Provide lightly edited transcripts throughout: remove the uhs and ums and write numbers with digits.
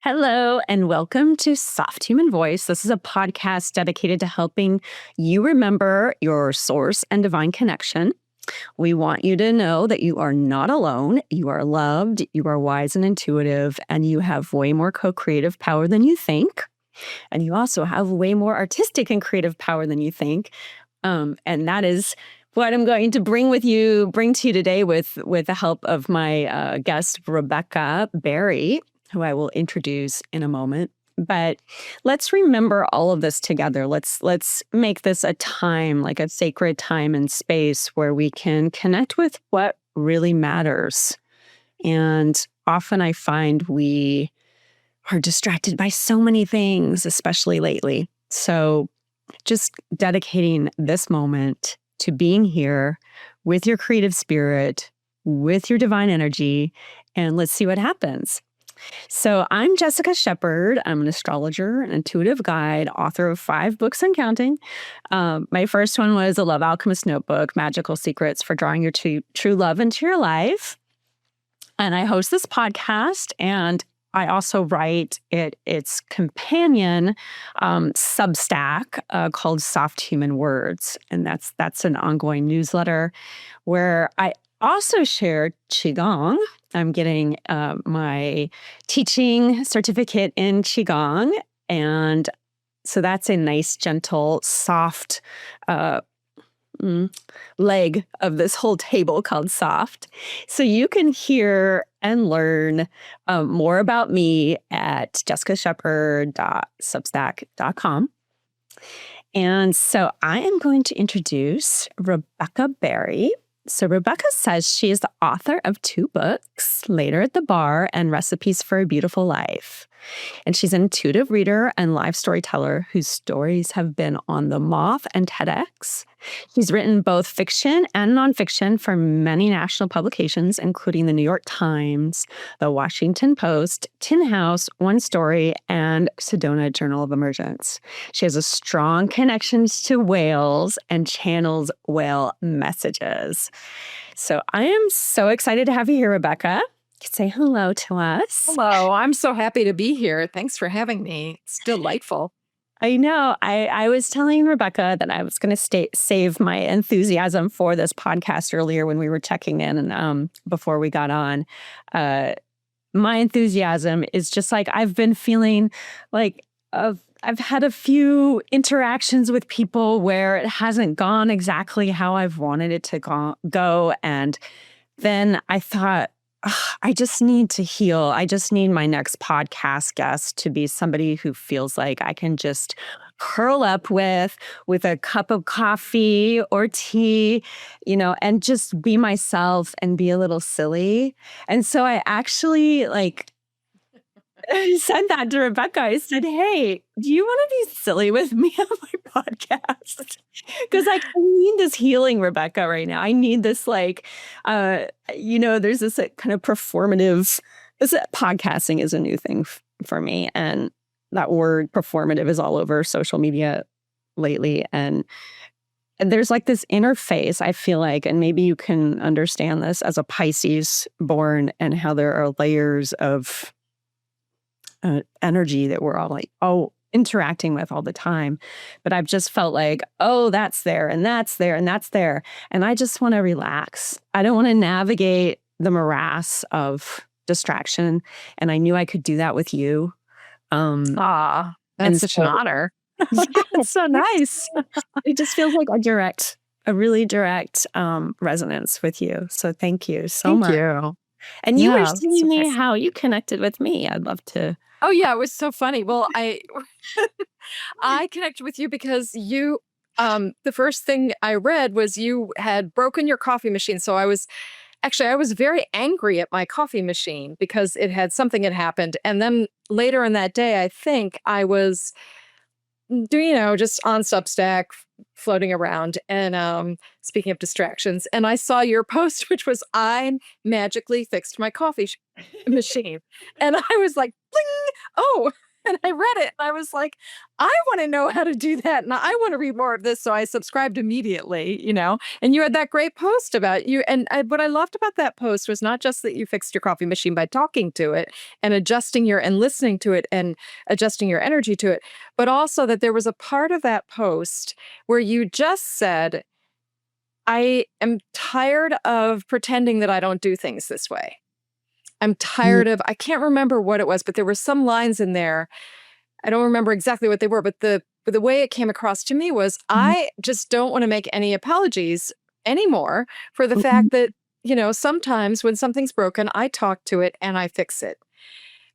Hello, and welcome to Soft Human Voice. This is a podcast dedicated to helping you remember your source and divine connection. We want you to know that you are not alone. You are loved, you are wise and intuitive, and you have way more co-creative power than you think. And you also have way more artistic and creative power than you think. And that is what I'm going to bring to you today with the help of my guest, Rebecca Berry, who I will introduce in a moment. But let's remember all of this together. Let's make this a time, like a sacred time and space where we can connect with what really matters. And often I find we are distracted by so many things, especially lately. So just dedicating this moment to being here with your creative spirit, with your divine energy, and let's see what happens. So I'm Jessica Shepard. I'm an astrologer, an intuitive guide, author of 5 books and counting. My first one was A Love Alchemist Notebook, Magical Secrets for Drawing Your True Love into Your Life. And I host this podcast, and I also write its companion Substack called Soft Human Words. And that's an ongoing newsletter where I also share Qigong. I'm getting my teaching certificate in Qigong. And so that's a nice, gentle, soft leg of this whole table called Soft. So you can hear and learn more about me at jessicashepard.substack.com. And so I am going to introduce Rebecca Berry. So Rebecca says she is the author of 2 books, Later at the Bar and Recipes for a Beautiful Life. And she's an intuitive reader and live storyteller whose stories have been on The Moth and TEDx. She's written both fiction and nonfiction for many national publications, including the New York Times, the Washington Post, Tin House, One Story, and Sedona Journal of Emergence. She has a strong connection to whales and channels whale messages. So I am so excited to have you here, Rebecca. Say hello to us. Hello, I'm so happy to be here. Thanks for having me. It's delightful. I know. I was telling Rebecca that I was going to save my enthusiasm for this podcast earlier when we were checking in and before we got on. My enthusiasm is just like I've been feeling like I've had a few interactions with people where it hasn't gone exactly how I've wanted it to go. And then I thought, I just need to heal. I just need my next podcast guest to be somebody who feels like I can just curl up with a cup of coffee or tea, and just be myself and be a little silly. And so I actually I said that to Rebecca. I said, hey, do you want to be silly with me on my podcast? Because I need this healing, Rebecca, right now. I need this, there's this kind of performative, podcasting is a new thing for me. And that word performative is all over social media lately. And there's this interface, I feel like, and maybe you can understand this as a Pisces born and how there are layers of energy that we're all interacting with all the time. But I've just felt like, that's there and that's there and that's there. And I just want to relax. I don't want to navigate the morass of distraction. And I knew I could do that with you. That's such an honor. It's so nice. It just feels like a really direct resonance with you. So thank you so much. Thank you. And you were telling me how you connected with me. I'd love to. Oh yeah, it was so funny. Well, I connected with you because you, the first thing I read was you had broken your coffee machine. So I was very angry at my coffee machine because something had happened. And then later in that day, I think I was doing, just on Substack, floating around. And speaking of distractions, and I saw your post, which was, I magically fixed my coffee machine. And I was like, bling! Oh, And I read it and I was like, I want to know how to do that. And I want to read more of this. So I subscribed immediately, and you had that great post about you. And what I loved about that post was not just that you fixed your coffee machine by talking to it and and listening to it and adjusting your energy to it, but also that there was a part of that post where you just said, I am tired of pretending that I don't do things this way. I'm tired of, I can't remember what it was, but there were some lines in there. I don't remember exactly what they were, but the way it came across to me was I just don't want to make any apologies anymore for the fact that, sometimes when something's broken, I talk to it and I fix it.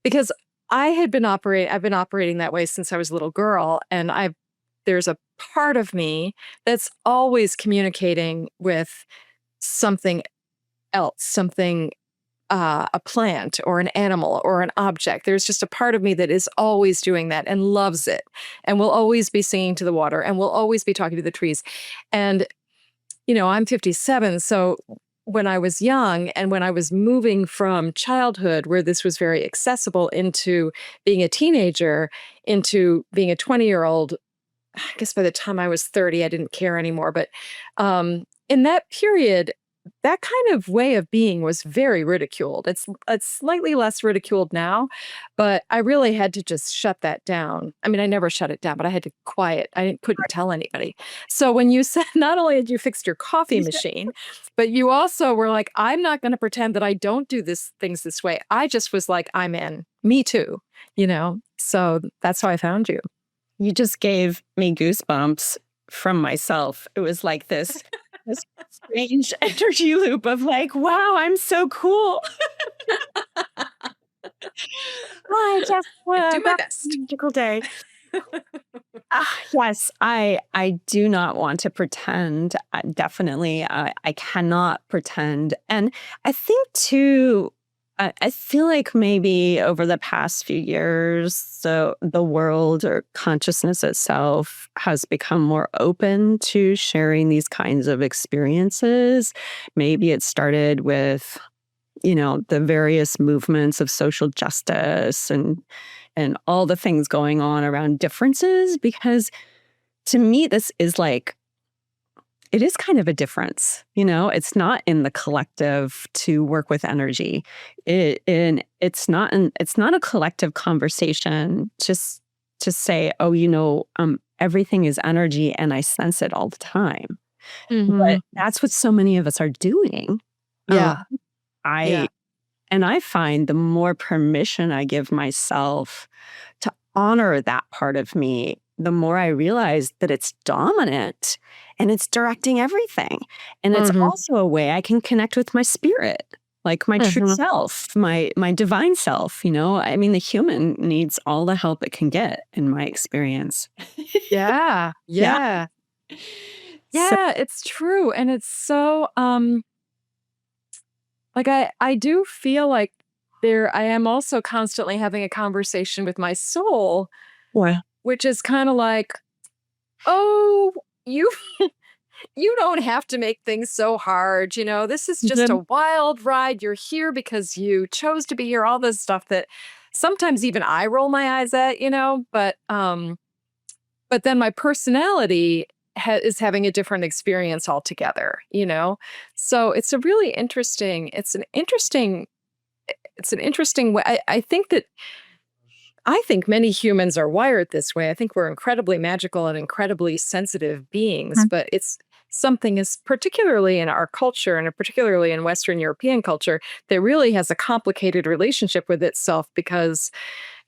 Because I've been operating that way since I was a little girl. And there's a part of me that's always communicating with something else, a plant or an animal or an object. There's just a part of me that is always doing that and loves it and will always be singing to the water and will always be talking to the trees. And, I'm 57. So when I was young and when I was moving from childhood where this was very accessible into being a teenager, into being a 20-year-old, I guess by the time I was 30, I didn't care anymore. But in that period, that kind of way of being was very ridiculed. It's slightly less ridiculed now, but I really had to just shut that down. I mean, I never shut it down, but I had to quiet. Couldn't tell anybody. So when you said not only had you fixed your coffee machine, but you also were like, I'm not going to pretend that I don't do things this way. I just was like, I'm in. Me too. So that's how I found you. You just gave me goosebumps from myself. It was like this strange energy loop of like, wow, I'm so cool. I just want do my best. Magical day. Yes, I do not want to pretend. Definitely, I cannot pretend. And I think too, I feel like maybe over the past few years, so the world or consciousness itself has become more open to sharing these kinds of experiences. Maybe it started with, the various movements of social justice and all the things going on around differences, because to me, this is like, it is kind of a difference, it's not in the collective to work with energy. It's not a collective conversation just to say, oh, everything is energy and I sense it all the time. But that's what so many of us are doing. Yeah. I find the more permission I give myself to honor that part of me, the more I realize that it's dominant and it's directing everything. And it's also a way I can connect with my spirit, like my true self, my divine self. I mean, the human needs all the help it can get, in my experience. Yeah. Yeah. Yeah, it's true. And it's so, like, I do feel like I am also constantly having a conversation with my soul, which is kind of like, oh, you don't have to make things so hard. This is just a wild ride. You're here because you chose to be here. All this stuff that sometimes even I roll my eyes at, but then my personality is having a different experience altogether, So it's a really interesting, it's an interesting way. I think many humans are wired this way. I think we're incredibly magical and incredibly sensitive beings, but it's something is particularly in our culture and particularly in Western European culture that really has a complicated relationship with itself, because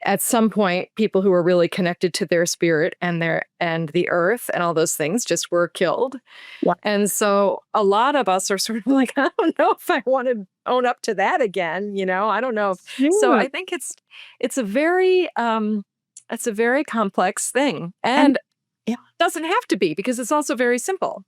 at some point, people who were really connected to their spirit and the earth and all those things just were killed. Yeah. And so a lot of us are sort of like, I don't know if I want to own up to that again. I don't know. So I think it's a very complex thing, and it doesn't have to be, because it's also very simple.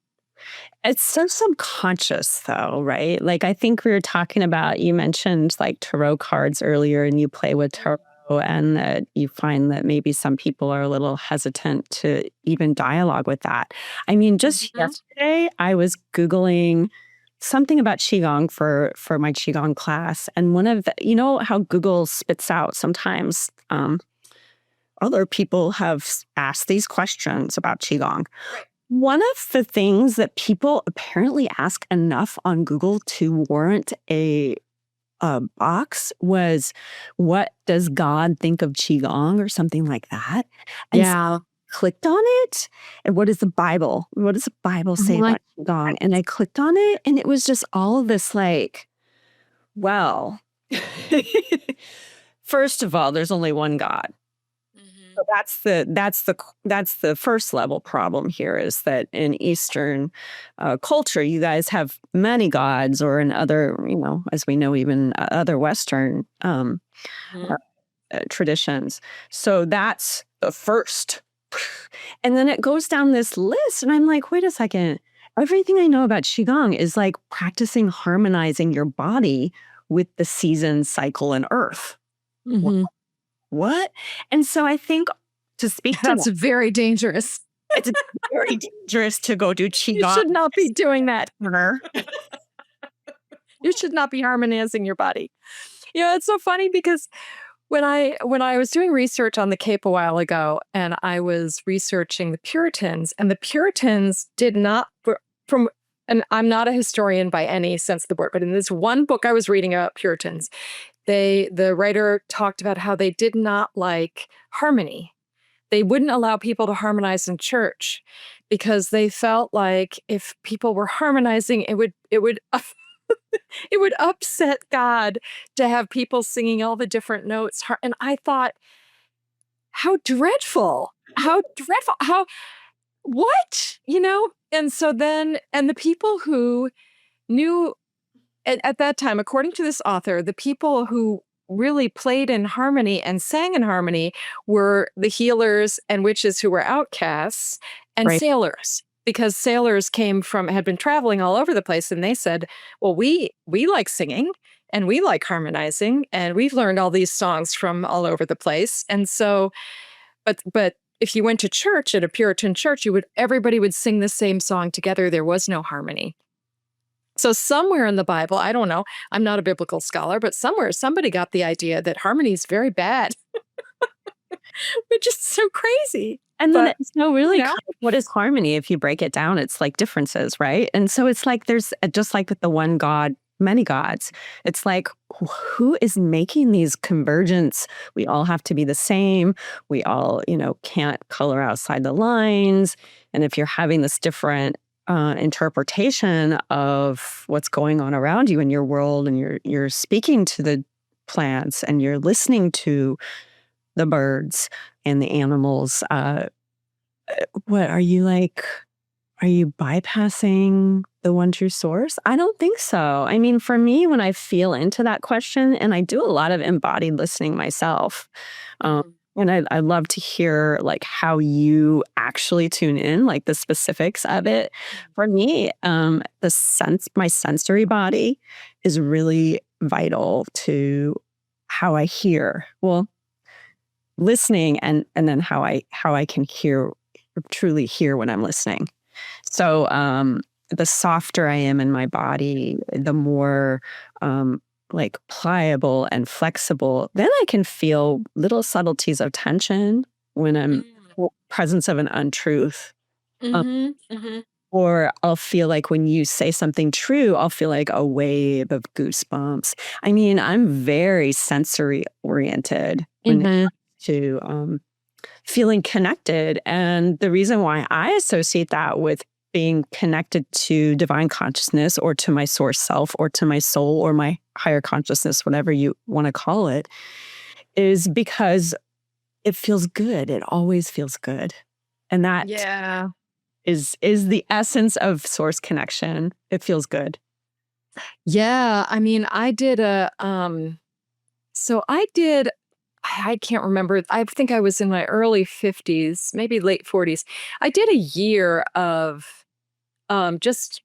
It's so subconscious though, right? Like, I think we were talking about, you mentioned like tarot cards earlier, and you play with tarot, and that you find that maybe some people are a little hesitant to even dialogue with that. I mean, just yesterday, I was Googling something about Qigong for my Qigong class. And one of the, how Google spits out sometimes other people have asked these questions about Qigong. Right. One of the things that people apparently ask enough on Google to warrant a box was, what does God think of Qigong or something like that? And so Yeah. I clicked on it. And what does the Bible say Mhm. about Qigong? And I clicked on it, and it was just all of this like, well, first of all, there's only one God. So that's the first level problem here, is that in Eastern culture, you guys have many gods, or in other, as we know, even other Western Mhm. traditions. So that's the first. And then it goes down this list, and I'm like, wait a second. Everything I know about Qigong is like practicing harmonizing your body with the season cycle and earth. Mhm. What? And so I think, to speak to That's very dangerous. it's very dangerous to go do You Qigong. should not be doing that. Corner. You should not be harmonizing your body. It's so funny because when I was doing research on the Cape a while ago, and I was researching the Puritans, and the Puritans did not from and I'm not a historian by any sense of the word, but in this one book I was reading about Puritans, the writer talked about how they did not like harmony. They wouldn't allow people to harmonize in church because they felt like if people were harmonizing, it would it would upset God to have people singing all the different notes. And I thought, how dreadful! How dreadful! How what? And so then, and the people who knew at that time, according to this author, the people who really played in harmony and sang in harmony were the healers and witches who were outcasts, and Right. sailors. Because sailors had been traveling all over the place, and they said, well, we like singing and we like harmonizing, and we've learned all these songs from all over the place. And so, but if you went to church, at a Puritan church, everybody would sing the same song together. There was no harmony. So somewhere in the Bible, I don't know, I'm not a biblical scholar, but somewhere somebody got the idea that harmony is very bad, which is so crazy. And then But, it's really you know, kind of, what is harmony? If you break it down, it's like differences, right? And so it's like there's just like with the one God, many gods. It's like, who is making these convergence? We all have to be the same. We all, can't color outside the lines. And if you're having this different interpretation of what's going on around you in your world, and you're speaking to the plants, and you're listening to the birds and the animals, what are you like? Are you bypassing the one true source? I don't think so. I mean, for me, when I feel into that question, and I do a lot of embodied listening myself, and I love to hear like how you actually tune in, like the specifics of it. For me, my sensory body is really vital to how I hear. Well, listening, and then how I can truly hear when I'm listening. So the softer I am in my body, the more like pliable and flexible, then I can feel little subtleties of tension when I'm presence of an untruth. Mhm, mhm. Or I'll feel like when you say something true, I'll feel like a wave of goosebumps. I mean, I'm very sensory oriented when it comes to feeling connected. And the reason why I associate that with being connected to divine consciousness, or to my source self, or to my soul, or my higher consciousness, whatever you want to call it, is because it feels good. It always feels good. And that Yeah. is the essence of source connection. It feels good. Yeah. I mean, I can't remember. I think I was in my early 50s, maybe late 40s. I did a year of just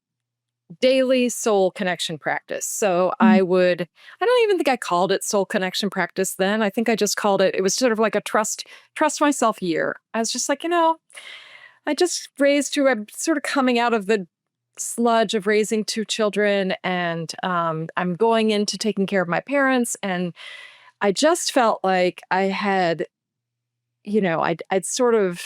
daily soul connection practice. So I don't even think I called it soul connection practice then. I think I just called it was sort of like a trust myself year. I was just like, I'm sort of coming out of the sludge of raising two children, and I'm going into taking care of my parents. And I just felt like I had I'd sort of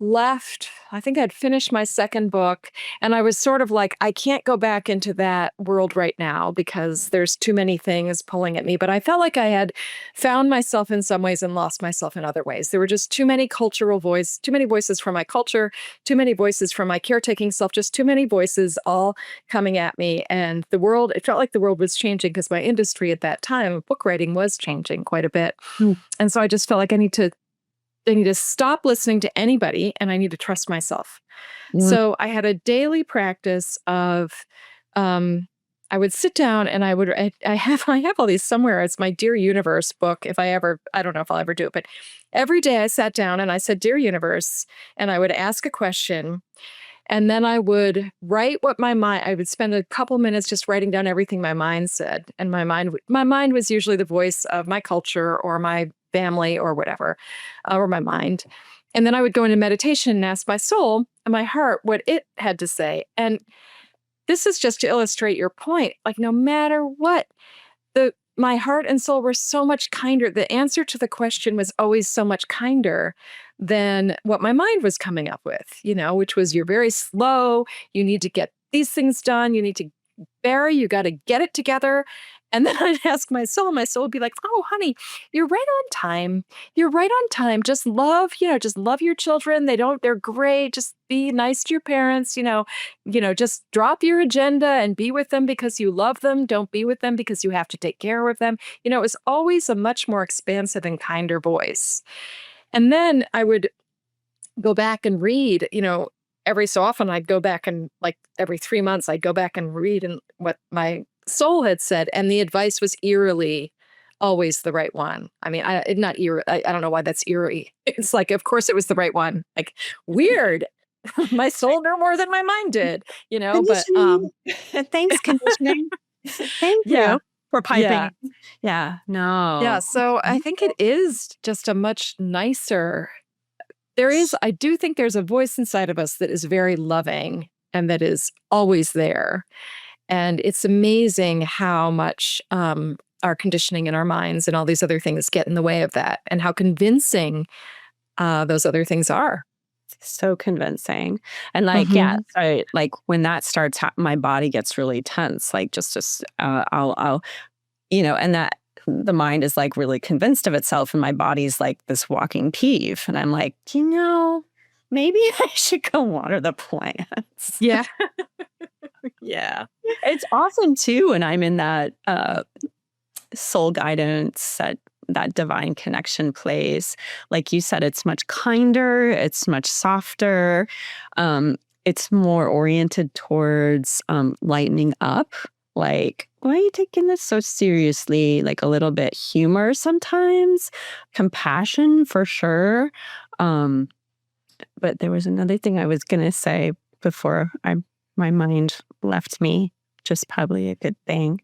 left. I think I'd finished my second book, and I was sort of like, I can't go back into that world right now because there's too many things pulling at me. But I felt like I had found myself in some ways and lost myself in other ways. There were just too many too many voices from my culture, too many voices from my caretaking self, just too many voices all coming at me. And it felt like the world was changing because my industry at that time, book writing, was changing quite a bit. And so I just felt like I need to stop listening to anybody, and I need to trust myself. So I had a daily practice of, I would sit down and I have all these somewhere. It's my Dear Universe book. I don't know if I'll ever do it, but every day I sat down and I said, Dear Universe, and I would ask a question. And then I would write I would spend a couple minutes just writing down everything my mind said. And my mind was usually the voice of my culture or my family or whatever, or my mind. And then I would go into meditation and ask my soul and my heart what it had to say. And this is just to illustrate your point. Like, no matter what, my heart and soul were so much kinder. The answer to the question was always so much kinder than what my mind was coming up with, which was, you're very slow. You need to get these things done. You need to you got to get it together. And then I'd ask my soul would be like, oh, honey, you're right on time. You're right on time. Just love your children. They're great. Just be nice to your parents, just drop your agenda and be with them because you love them. Don't be with them because you have to take care of them. It was always a much more expansive and kinder voice. And then I would go back and read, every so often I'd go back and, like, every 3 months I'd go back and read and what my soul had said, and the advice was eerily always the right one. I mean, not eerie. I don't know why that's eerie. It's like, of course it was the right one. Like, weird. My soul knew more than my mind did, but thanks, conditioning. Thank you for piping. Yeah. No. Yeah. So I think it is just a much nicer. I do think there's a voice inside of us that is very loving and that is always there. And it's amazing how much our conditioning in our minds and all these other things get in the way of that, and how convincing those other things are. So convincing. And like when that starts, my body gets really tense. Like I'll and that the mind is like really convinced of itself, and my body's like this walking peeve. And I'm like, maybe I should go water the plants. Yeah. Yeah. It's awesome too when I'm in that soul guidance, that divine connection place. Like you said, it's much kinder, it's much softer. It's more oriented towards lightening up. Like, why are you taking this so seriously? Like a little bit humor sometimes, compassion for sure. But there was another thing I was going to say before my mind left me, just probably a good thing.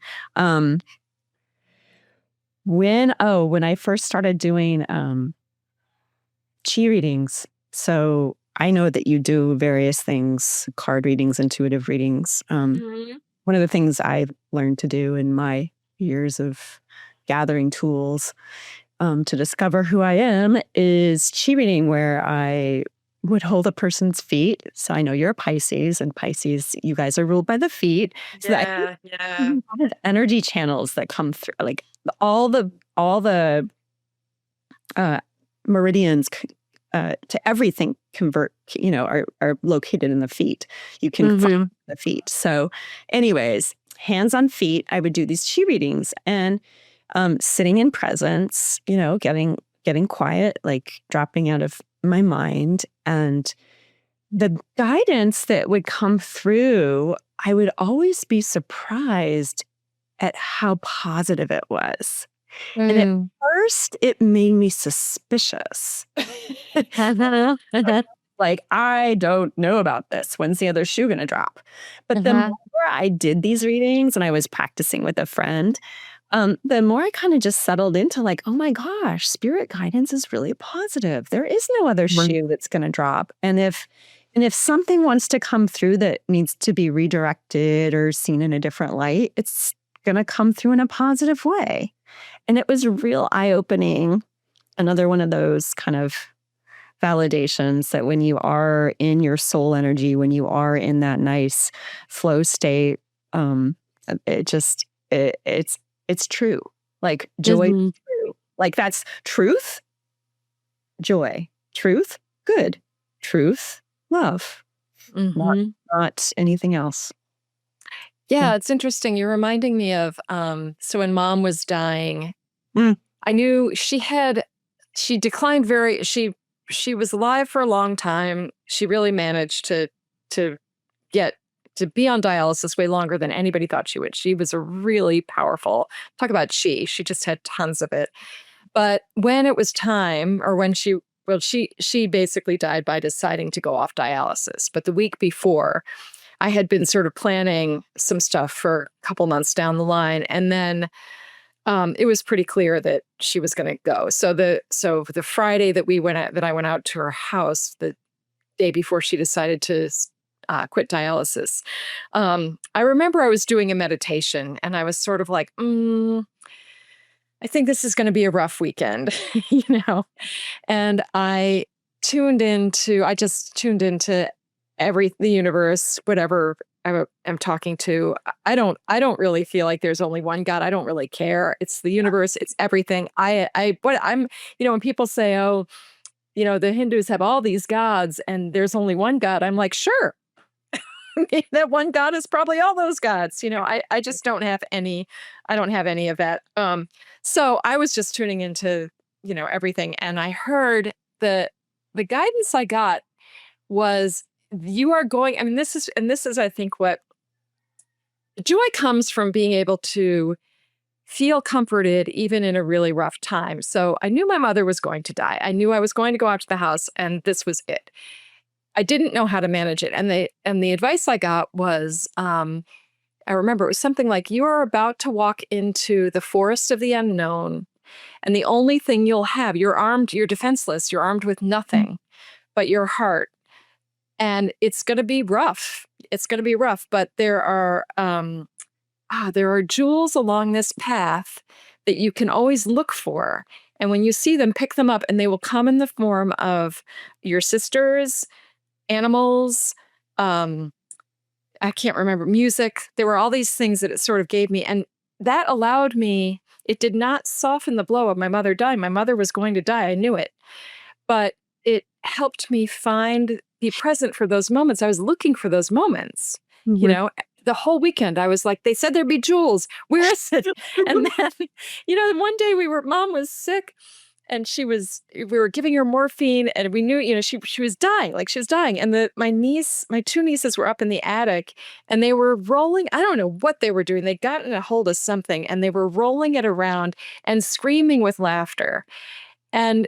When I first started doing chi readings, so I know that you do various things, card readings, intuitive readings. One of the things I've learned to do in my years of gathering tools to discover who I am is chi reading, where I would hold a person's feet. So I know you're a Pisces, and Pisces, you guys are ruled by the feet. So yeah. Energy channels that come through, like all the meridians to everything convert, are located in the feet. You can find the feet. So anyways, hands on feet, I would do these chi readings, and sitting in presence, getting quiet, like dropping out of my mind. And the guidance that would come through, I would always be surprised at how positive it was. And at first, it made me suspicious. Like, I don't know about this. When's the other shoe going to drop? But the more I did these readings and I was practicing with a friend, the more I kind of just settled into like, oh my gosh, spirit guidance is really positive. There is no other shoe that's going to drop. And if something wants to come through that needs to be redirected or seen in a different light, it's going to come through in a positive way. And it was real eye-opening another one of those kind of validations that when you are in your soul energy, when you are in that nice flow state, it just it's true. Like joy is Mhm. true. Like that's truth, joy, truth, good, truth, love, not Mhm. not anything else. Yeah. Yeah, it's interesting. You're reminding me of so when mom was dying, Mm. I knew she declined very she was alive for a long time. She really managed to get to be on dialysis way longer than anybody thought she would. She was a really powerful, talk about she just had tons of it. But when it was time, or when she basically died by deciding to go off dialysis. But the week before, I had been sort of planning some stuff for a couple months down the line, and then it was pretty clear that she was going to go. So the Friday that I went out to her house, the day before she decided to quit dialysis, I remember I was doing a meditation, and I was sort of like, I think this is going to be a rough weekend, you know. And I just tuned into the universe, whatever am talking to. I don't really feel like there's only one God. I don't really care. It's the universe. It's everything. What I'm, when people say, oh, the Hindus have all these gods and there's only one God. I'm like, sure. That one God is probably all those gods. I just I don't have any of that. So I was just tuning into, everything. And I heard the guidance I got was, you are going, I mean, this is, I think, what joy comes from: being able to feel comforted even in a really rough time. So I knew my mother was going to die. I knew I was going to go out to the house, and this was it. I didn't know how to manage it. And the advice I got was, I remember it was something like, you are about to walk into the forest of the unknown, and the only thing you'll have, you're defenseless, you're armed with nothing but your heart. And it's going to be rough. It's going to be rough, but there are jewels along this path that you can always look for. And when you see them, pick them up, and they will come in the form of your sisters, animals, I can't remember, music. There were all these things that it sort of gave me. And that allowed me, it did not soften the blow of my mother dying. My mother was going to die. I knew it. But it helped me be present for those moments. I was looking for those moments, Mhm. the whole weekend. I was like, they said there'd be jewels. Where is it? And then, one day mom was sick, and we were giving her morphine, and we knew, she was dying, like she was dying. And my two nieces were up in the attic, and they were rolling. I don't know what they were doing. They'd gotten a hold of something, and they were rolling it around and screaming with laughter. And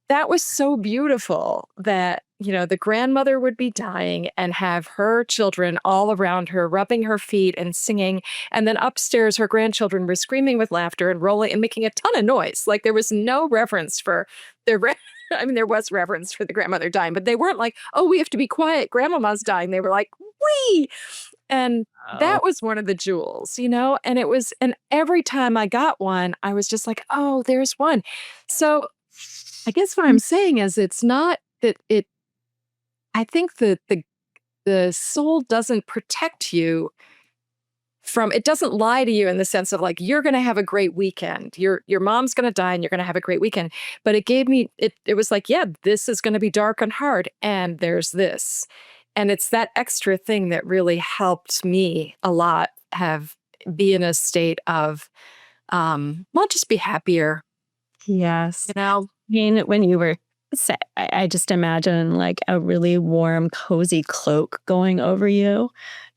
that was so beautiful that, the grandmother would be dying and have her children all around her, rubbing her feet and singing. And then upstairs, her grandchildren were screaming with laughter and rolling and making a ton of noise. Like, there was no reverence for their, I mean, there was reverence for the grandmother dying, but they weren't like, oh, we have to be quiet, grandmama's dying. They were like, wee. And Oh. that was one of the jewels, and every time I got one, I was just like, oh, there's one. So I guess what I'm saying is, it's not that I think that the soul doesn't protect you it doesn't lie to you in the sense of like, you're going to have a great weekend. Your mom's going to die and you're going to have a great weekend. But it gave me, it was like, yeah, this is going to be dark and hard. And there's this. And it's that extra thing that really helped me a lot be in a state of, just be happier, Yes. you know? I mean, when you were I just imagine like a really warm, cozy cloak going over you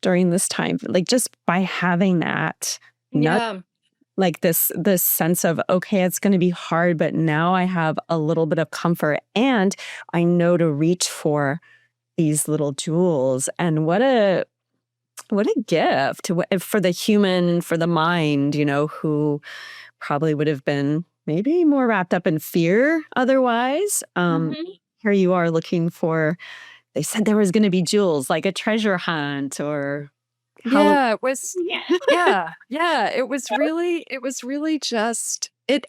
during this time. Like just by having that, not Yeah. like this sense of, okay, it's going to be hard, but now I have a little bit of comfort and I know to reach for these little jewels. And what a gift for the human, for the mind, who probably would have been maybe more wrapped up in fear otherwise. Mhm. Here you are looking for, they said there was going to be jewels, like a treasure hunt or how. Yeah, it was yeah, yeah, it was really just it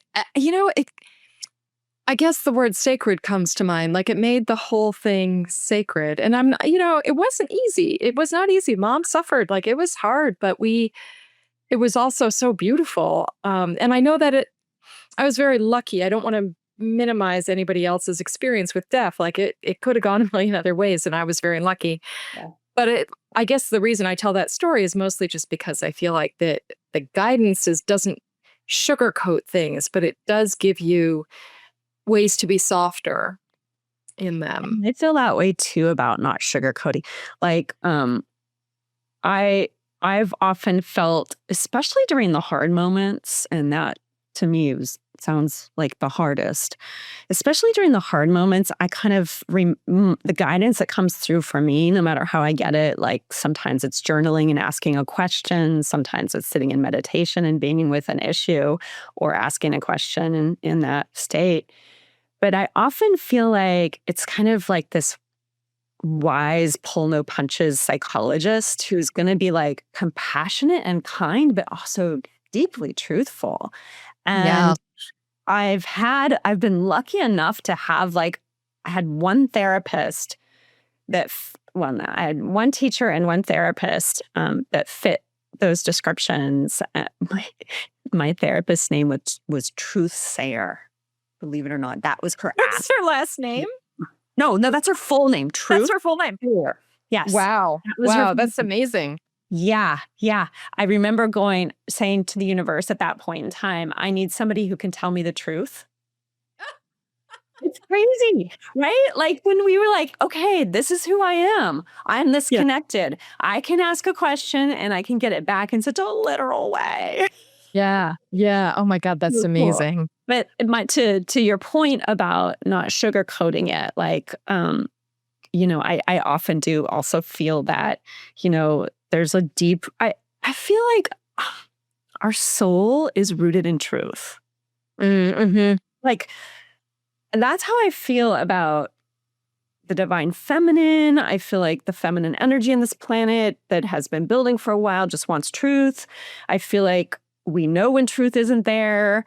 I guess the word sacred comes to mind. Like it made the whole thing sacred. And I'm, it wasn't easy. It was not easy. Mom suffered. Like it was hard, but it was also so beautiful. And I know that I was very lucky. I don't want to minimize anybody else's experience with death. Like it could have gone a million other ways, and I was very lucky. Yeah. But I guess the reason I tell that story is mostly just because I feel like the guidance doesn't sugarcoat things, but it does give you ways to be softer in them. I feel that way too about not sugarcoating. Like, I've often felt, especially during the hard moments, and that to me sounds like the hardest. Especially during the hard moments, I kind of the guidance that comes through for me, no matter how I get it. Like sometimes it's journaling and asking a question. Sometimes it's sitting in meditation and being with an issue, or asking a question in that state. But I often feel like it's kind of like this wise, pull no punches psychologist who's going to be like compassionate and kind, but also deeply truthful. Yeah. And I've been lucky enough to have I had one therapist I had one teacher and one therapist that fit those descriptions. My therapist's name was Truth Sayer. Believe it or not, that was her. What's her last name? No, that's her full name. Truth. That's her full name. Sayer. Yes. Wow. Wow, that's amazing. Yeah. I remember saying to the universe at that point in time, I need somebody who can tell me the truth. It's crazy, right? Like when we were like, okay, this is who I am. I'm this connected. I can ask a question and I can get it back in such a literal way. Yeah. Oh my God, that's amazing. But to your point about not sugarcoating it, like, I often do also feel that, there's a deep, I feel like our soul is rooted in truth. Mm-hmm. Like, that's how I feel about the divine feminine. I feel like the feminine energy in this planet that has been building for a while just wants truth. I feel like we know when truth isn't there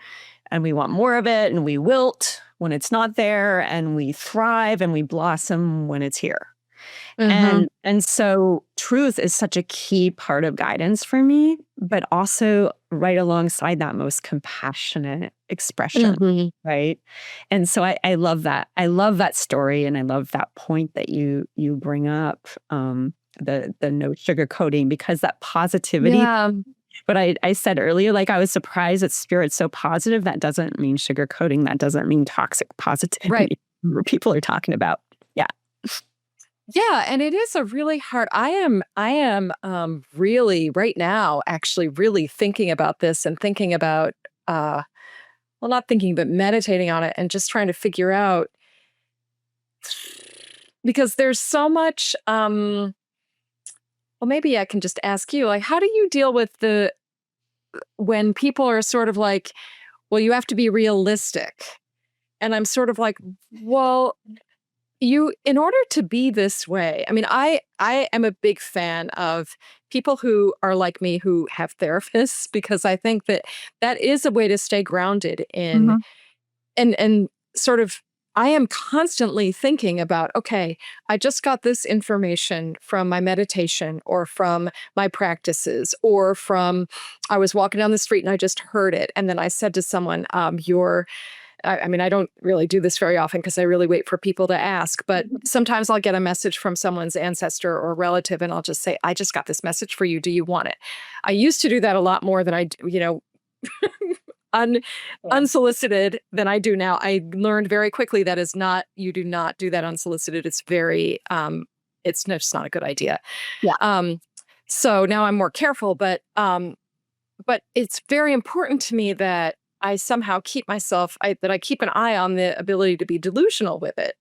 and we want more of it, and we wilt when it's not there, and we thrive and we blossom when it's here. Mm-hmm. And so truth is such a key part of guidance for me, but also right alongside that most compassionate expression, right? And so I love that. I love that story, and I love that point that you bring up, the no sugarcoating, because that positivity. Yeah. But I said earlier, like I was surprised that Spirit's so positive. That doesn't mean sugarcoating. That doesn't mean toxic positivity. Right. People are talking about. Yeah, and it is a really hard. I am really right now actually really thinking about this, and thinking about well, not thinking, but meditating on it, and just trying to figure out, because there's so much well, maybe I can just ask you, like, how do you deal with when people are sort of like, well, you have to be realistic. And I'm sort of like, well, in order to be this way, I mean, I am a big fan of people who are like me, who have therapists, because I think that is a way to stay grounded in, and sort of, I am constantly thinking about, okay, I just got this information from my meditation, or from my practices, or I was walking down the street and I just heard it. And then I said to someone, I mean, I don't really do this very often because I really wait for people to ask, but sometimes I'll get a message from someone's ancestor or relative, and I'll just say, I just got this message for you. Do you want it? I used to do that a lot more than I, unsolicited than I do now. I learned very quickly you do not do that unsolicited. It's very, it's just not a good idea. Yeah. So now I'm more careful, but it's very important to me that I somehow keep that I keep an eye on the ability to be delusional with it,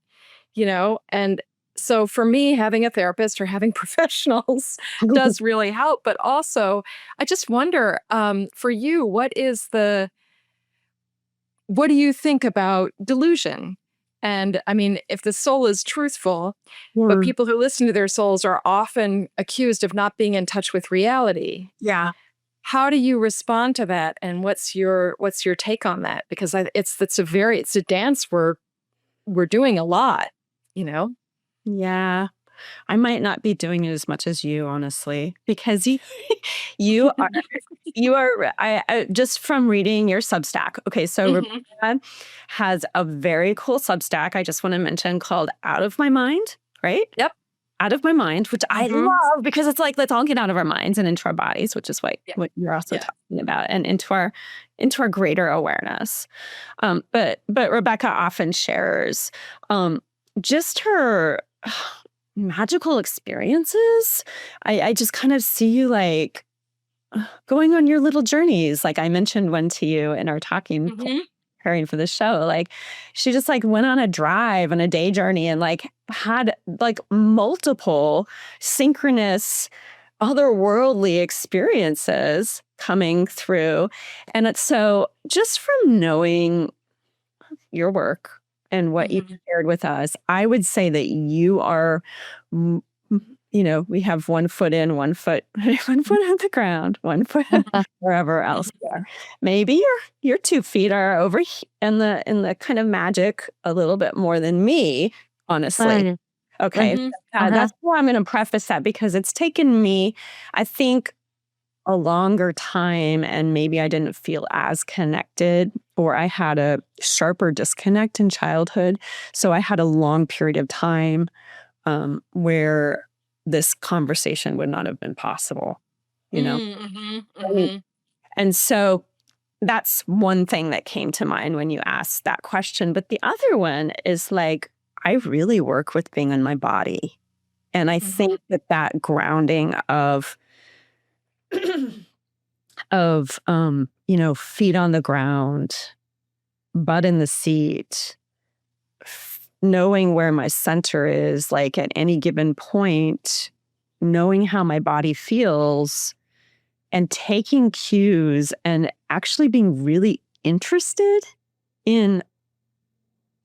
and so for me, having a therapist or having professionals does really help. But also, I just wonder, for you, what do you think about delusion? And I mean, if the soul is truthful, but people who listen to their souls are often accused of not being in touch with reality. Yeah. how do you respond to that? And what's your take on that? Because it's a dance we're doing a lot, you know? Yeah. I might not be doing it as much as you, honestly, because you you are I just from reading your Substack. Okay, so Mhm. Rebecca has a very cool Substack I just want to mention called Out of My Mind, right? Yep. Out of My Mind, which I Mhm. love because it's like let's all get out of our minds and into our bodies, which is Yeah. what you're also Yeah. talking about, and into our greater awareness. But Rebecca often shares just her magical experiences. I just kind of see you like going on your little journeys. Like I mentioned one to you in our talking Mhm. preparing for the show. Like she just like went on a drive on a day journey and like had like multiple synchronous otherworldly experiences coming through. And it's so just from knowing your work and what you Mhm. shared with us, I would say that you are, mm, we have one foot in, one foot, one foot on the ground, one foot wherever else we are. Maybe your 2 feet are over in the kind of magic a little bit more than me, honestly. Right. Okay, Mhm. Uh-huh. that's why I'm going to preface that because it's taken me, I think, a longer time and maybe I didn't feel as connected or I had a sharper disconnect in childhood. So I had a long period of time where this conversation would not have been possible, you know? Mhm. I mean, Mhm. and so that's one thing that came to mind when you asked that question. But the other one is like, I really work with being in my body. And I Mhm. think that that grounding of feet on the ground, butt in the seat, knowing where my center is, like at any given point, knowing how my body feels, and taking cues and actually being really interested in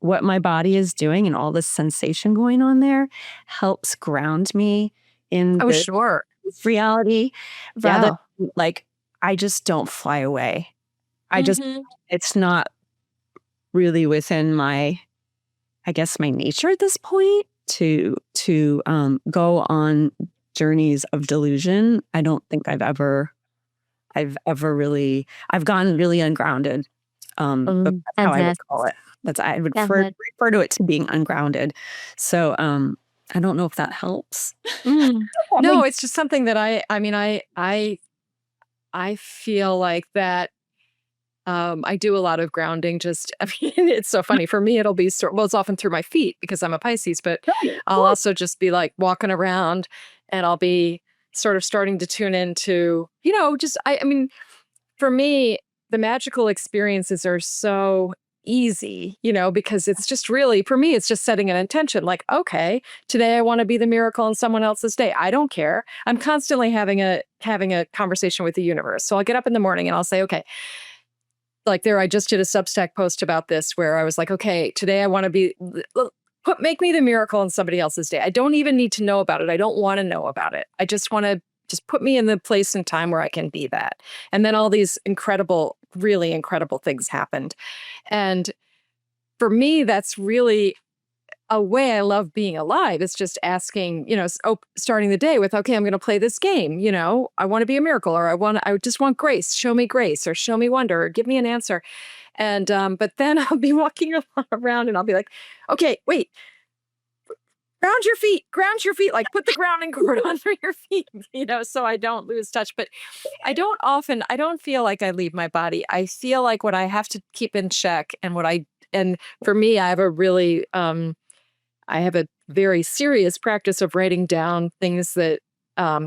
what my body is doing and all this sensation going on there helps ground me in Oh, the sure. reality rather Yeah. than like I just don't fly away. I just Mhm. it's not really within my I guess my nature at this point to go on journeys of delusion. I don't think I've ever really I've gone really ungrounded. But that's how I would Fantastic. call it. That's I would Fantastic. refer to it to being ungrounded. So I don't know if that helps. Mm. I No, mean, it's just something that I mean, I feel like that. I do a lot of grounding. Just, I mean, it's so funny for me. Well, it's often through my feet because I'm a Pisces, but right, I'll well, also just be like walking around, and I'll be sort of starting to tune into, just I mean, for me, the magical experiences are so easy, because it's just really, for me, it's just setting an intention. Like, okay, today I want to be the miracle in someone else's day. I don't care. I'm constantly having a conversation with the universe. So I'll get up in the morning and I'll say, okay, like I just did a Substack post about this where I was like, okay, today I want to make me the miracle in somebody else's day. I don't even need to know about it. I don't want to know about it. I just want to just put me in the place and time where I can be that. And then all these incredible, really incredible things happened. And for me, that's really a way I love being alive. It's just asking, starting the day with, okay, I'm going to play this game. I want to be a miracle, or I just want grace, or show me wonder, or give me an answer. And, but then I'll be walking around and I'll be like, okay, wait, ground your feet, like put the grounding cord under your feet, so I don't lose touch. But I don't feel like I leave my body. I feel like what I have to keep in check and for me, I have a very serious practice of writing down things that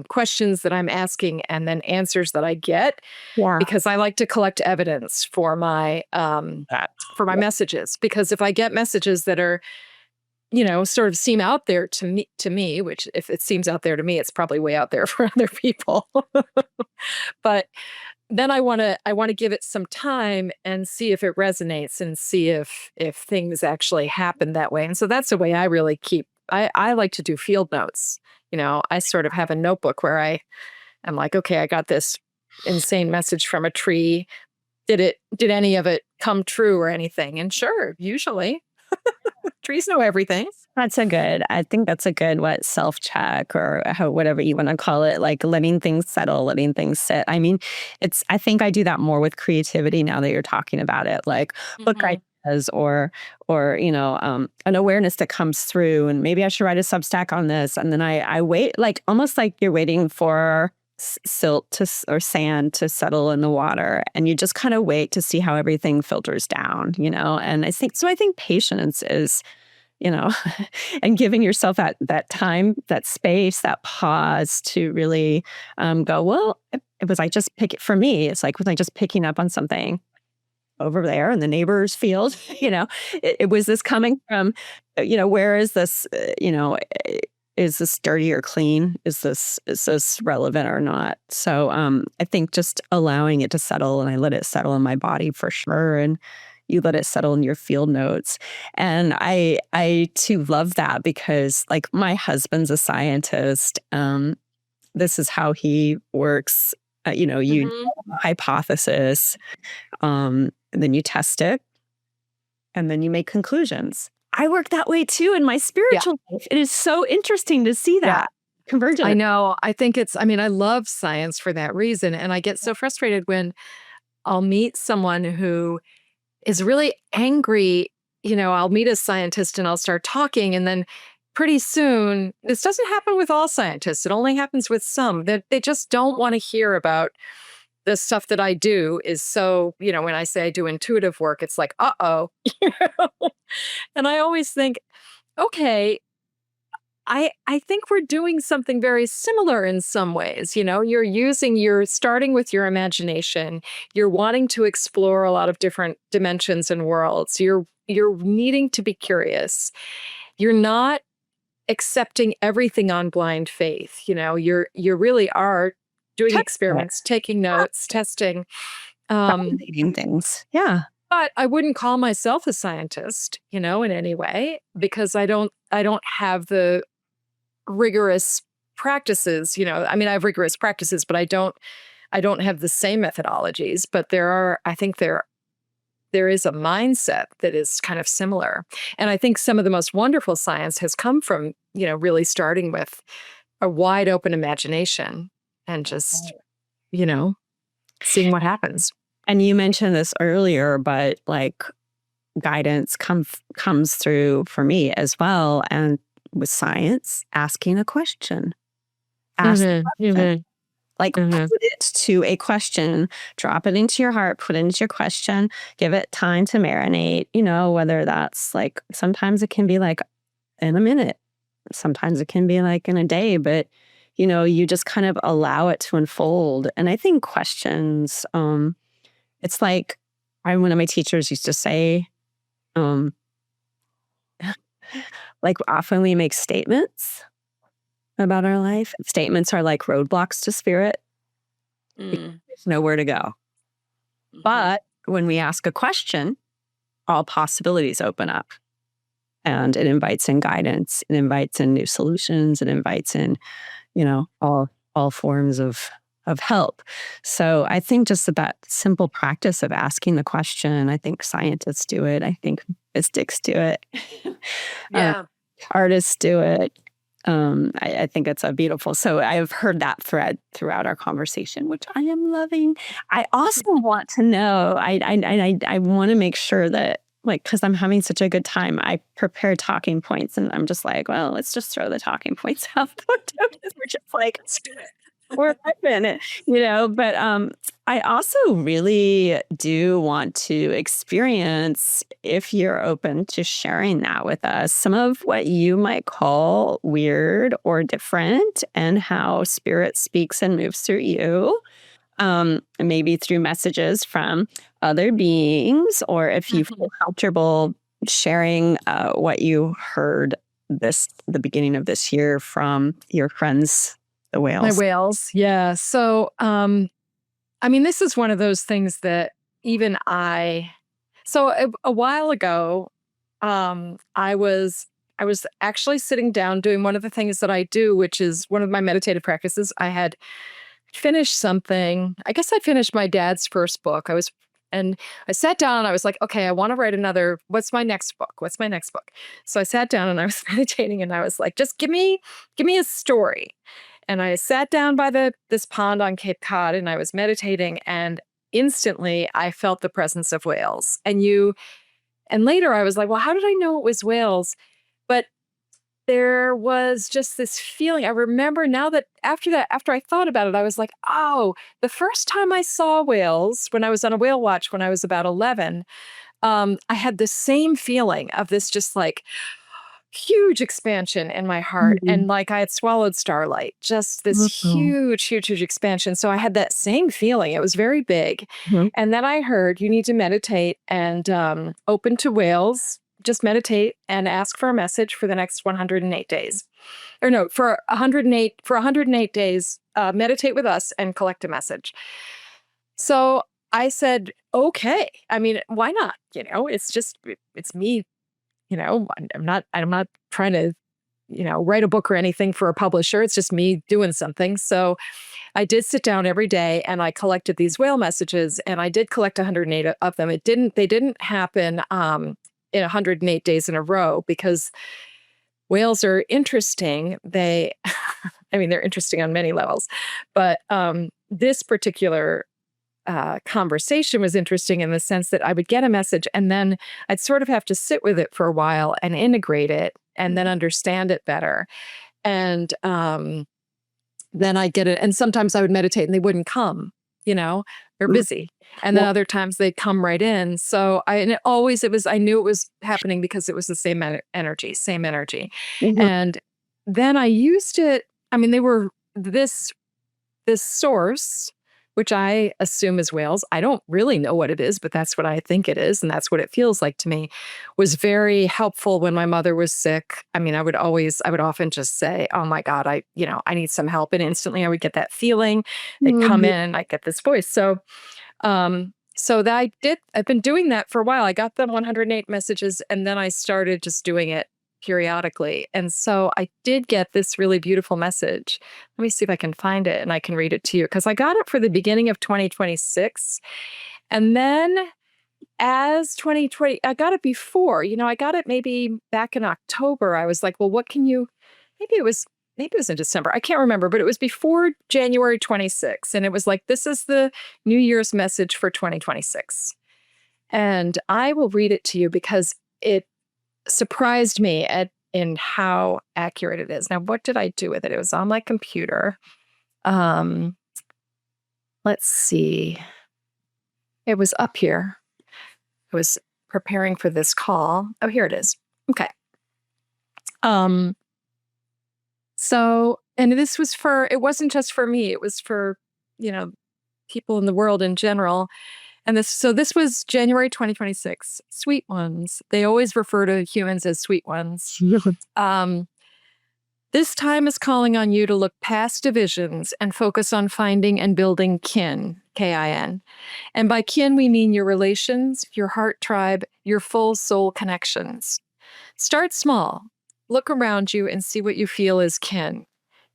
questions that I'm asking and then answers that I get yeah. because I like to collect evidence That for my yeah. messages. Because if I get messages that are, sort of seem out there to me, which if it seems out there to me, it's probably way out there for other people. But then I want to give it some time and see if it resonates and see if things actually happen that way. And so that's the way I really I like to do field notes. I sort of have a notebook where I'm like, okay, I got this insane message from a tree. Did any of it come true or anything? And sure, usually trees know everything. I think that's a good, self-check or whatever you want to call it, like letting things settle, letting things sit. I mean, I think I do that more with creativity now that you're talking about it, like book Mhm. ideas or, an awareness that comes through and maybe I should write a Substack on this. And then I wait, like almost like you're waiting for silt or sand to settle in the water and you just kind of wait to see how everything filters down, and I think patience is, you know, and giving yourself that time, that space, that pause to really go, well, was I just for me, it's like, was I just picking up on something over there in the neighbor's field? Was this coming from, where is this, is this dirty or clean? Is this relevant or not? So I think just allowing it to settle, and I let it settle in my body for sure. And you let it settle in your field notes. And I too love that because like my husband's a scientist. This is how he works. You Mhm. hypothesis, and then you test it, and then you make conclusions. I work that way too in my Yeah. spiritual life. It is so interesting to see Yeah. that I convergence. know. I mean, I love science for that reason. And I get so frustrated when I'll meet someone who is really angry. I'll meet a scientist and I'll start talking. And then pretty soon, this doesn't happen with all scientists, it only happens with some that they just don't want to hear about the stuff that I do. Is so, when I say I do intuitive work, it's like, uh-oh. you know? And I always think, okay, I think we're doing something very similar in some ways. You're starting with your imagination. You're wanting to explore a lot of different dimensions and worlds. You're needing to be curious. You're not accepting everything on blind faith. You really are doing Test it. experiments, taking notes, testing. Um, Validating things. Yeah. but I wouldn't call myself a scientist, in any way, because I don't have the rigorous practices. I mean, I have rigorous practices, but I don't have the same methodologies. But I think there is a mindset that is kind of similar. And I think some of the most wonderful science has come from, really starting with a wide open imagination and just, you know, seeing what happens. And you mentioned this earlier, but like guidance comes through for me as well. And with science, asking a question. Ask the Mhm, question. mhm, Like put mhm. it to a question, drop it into your heart, put it into your question, give it time to marinate, whether that's like sometimes it can be like in a minute. Sometimes it can be like in a day, but you just kind of allow it to unfold. And I think questions, it's like one of my teachers used to say, um, like often we make statements about our life. Statements are like roadblocks to spirit. Mm, There's nowhere to go. mhm. But when we ask a question, all possibilities open up and it invites in guidance, it invites in new solutions, it invites in, all forms of help. So I think just that simple practice of asking the question, I think scientists do it. I think mystics do it. uh, Yeah. Artists do it. I think it's a beautiful. So I've heard that thread throughout our conversation, which I am loving. I also want to know. I want to make sure that, like, because I'm having such a good time, I prepare talking points, and I'm just like, well, let's just throw the talking points out the window. 'Cause we're just like, Let's do it. we're ripping it, But I also really do want to experience, if you're open to sharing that with us, some of what you might call weird or different, and how spirit speaks and moves through you. Maybe through messages from other beings, or if you feel Mhm. comfortable sharing what you heard the beginning of this year from your friends, the My whales. whales. Yeah. So, I mean, this is one of those things that even so a while ago, I was actually sitting down doing one of the things that I do, which is one of my meditative practices. I had finished something. I guess I finished my dad's first book. And I sat down and I was like, okay, I want to write another. What's my next book? What's my next book? So I sat down and I was meditating and I was like, just give me a story. And I sat down by this pond on Cape Cod and I was meditating, and instantly I felt the presence of whales. And later I was like, well, how did I know it was whales? But there was just this feeling. I remember now that after I thought about it, I was like, oh, the first time I saw whales when I was on a whale watch when I was about 11, I had the same feeling of this just like huge expansion in my heart. Mhm. And like I had swallowed starlight, just this Mhm. huge expansion. So I had that same feeling. It was very big. Mhm. And then I heard you need to meditate and open to whales. Just meditate and ask for a message for the next 108 days. Or no, for 108 days, meditate with us and collect a message. So I said, okay. I mean, why not? It's me. I'm not trying to, write a book or anything for a publisher. It's just me doing something. So I did sit down every day and I collected these whale messages, and I did collect 108 of them. They didn't happen in 108 days in a row because whales are interesting. I mean, they're interesting on many levels, but this particular conversation was interesting in the sense that I would get a message and then I'd sort of have to sit with it for a while and integrate it and then understand it better. And then I get it. And sometimes I would meditate and they wouldn't come, they're busy. And then Well, other times they come right in. So I knew it was happening because it was the same same energy. mhm. And then I used it. I mean, they were this source, which I assume is whales. I don't really know what it is, but that's what I think it is. And that's what it feels like to me, was very helpful when my mother was sick. I mean, I would often just say, oh my God, I need some help. And instantly I would get that feeling. They'd come in and I get this voice. So that I've been doing that for a while. I got the 108 messages and then I started just doing it periodically. And so I did get this really beautiful message. Let me see if I can find it and I can read it to you, because I got it for the beginning of 2026. And then as 2020, I got it before, I got it maybe back in October. I was like, well, maybe it was in December. I can't remember, but it was before January 26th. And it was like, this is the New Year's message for 2026. And I will read it to you because it surprised me in how accurate it is. Now, what did I do with it? It was on my computer. Let's see. It was up here. I was preparing for this call. Oh, here it is. Okay. And it wasn't just for me. It was for, people in the world in general. And this was January 2026. Sweet ones. They always refer to humans as sweet ones. This time is calling on you to look past divisions and focus on finding and building kin, K-I-N. And by kin, we mean your relations, your heart tribe, your full soul connections. Start small. Look around you and see what you feel is kin.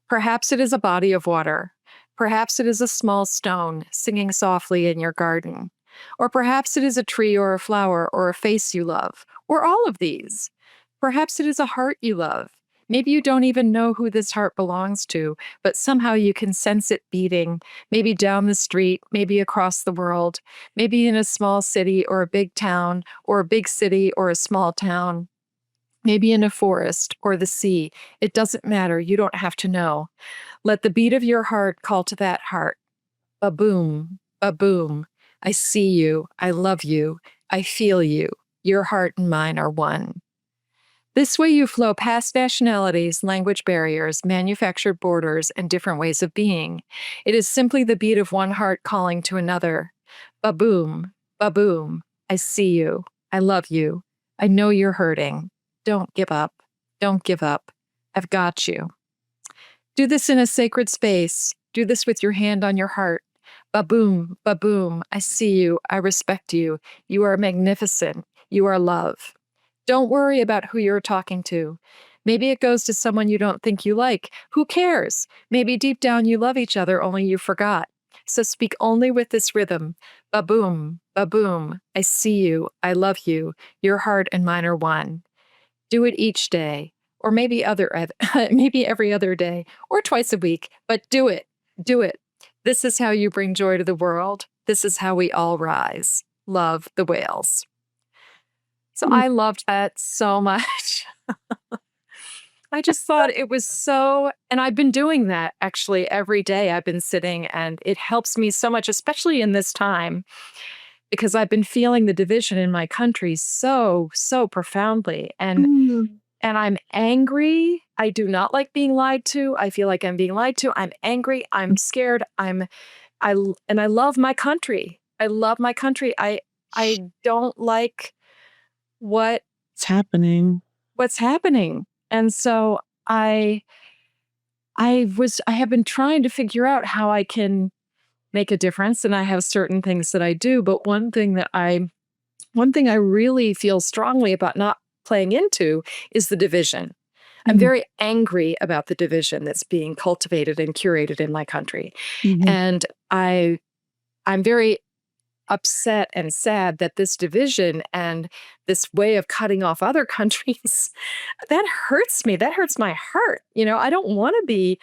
Perhaps it is a body of water. Perhaps it is a small stone singing softly in your garden. Or perhaps it is a tree or a flower or a face you love, or all of these. Perhaps it is a heart you love. Maybe you don't even know who this heart belongs to, but somehow you can sense it beating, maybe down the street, maybe across the world, maybe in a small city or a big town, or a big city or a small town, maybe in a forest or the sea. It doesn't matter. You don't have to know. Let the beat of your heart call to that heart. Ba-boom, ba-boom. I see you. I love you. I feel you. Your heart and mine are one. This way you flow past nationalities, language barriers, manufactured borders, and different ways of being. It is simply the beat of one heart calling to another. Ba-boom, ba-boom. I see you. I love you. I know you're hurting. Don't give up. Don't give up. I've got you. Do this in a sacred space. Do this with your hand on your heart. Ba-boom, ba-boom. I see you. I respect you. You are magnificent. You are love. Don't worry about who you're talking to. Maybe it goes to someone you don't think you like. Who cares? Maybe deep down you love each other, only you forgot. So speak only with this rhythm. Ba-boom, ba-boom. I see you. I love you. Your heart and mine are one. Do it each day, or maybe maybe every other day, or twice a week, but do it. Do it. This is how you bring joy to the world. This is how we all rise. Love, the Whales. So I loved that so much. I just thought it was so, and I've been doing that actually every day. I've been sitting, and it helps me so much, especially in this time, because I've been feeling the division in my country so, so profoundly. And I'm angry. I do not like being lied to. I feel like I'm being lied to. I'm angry. I'm scared. And I love my country. I love my country. I don't like what's happening. What's happening. And so I have been trying to figure out how I can make a difference, and I have certain things that I do, but one thing I really feel strongly about not playing into is the division. I'm very angry about the division that's being cultivated and curated in my country. And I'm very upset and sad that this division and this way of cutting off other countries, that hurts me. That hurts my heart. I don't want to be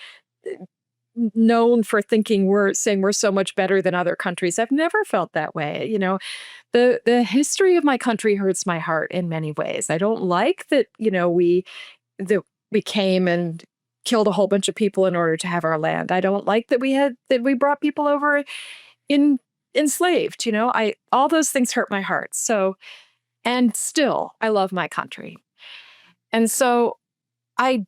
known for thinking we're so much better than other countries. I've never felt that way. The history of my country hurts my heart in many ways. I don't like that, we came and killed a whole bunch of people in order to have our land. I don't like that we brought people over enslaved. All those things hurt my heart. So, and still I love my country. And so I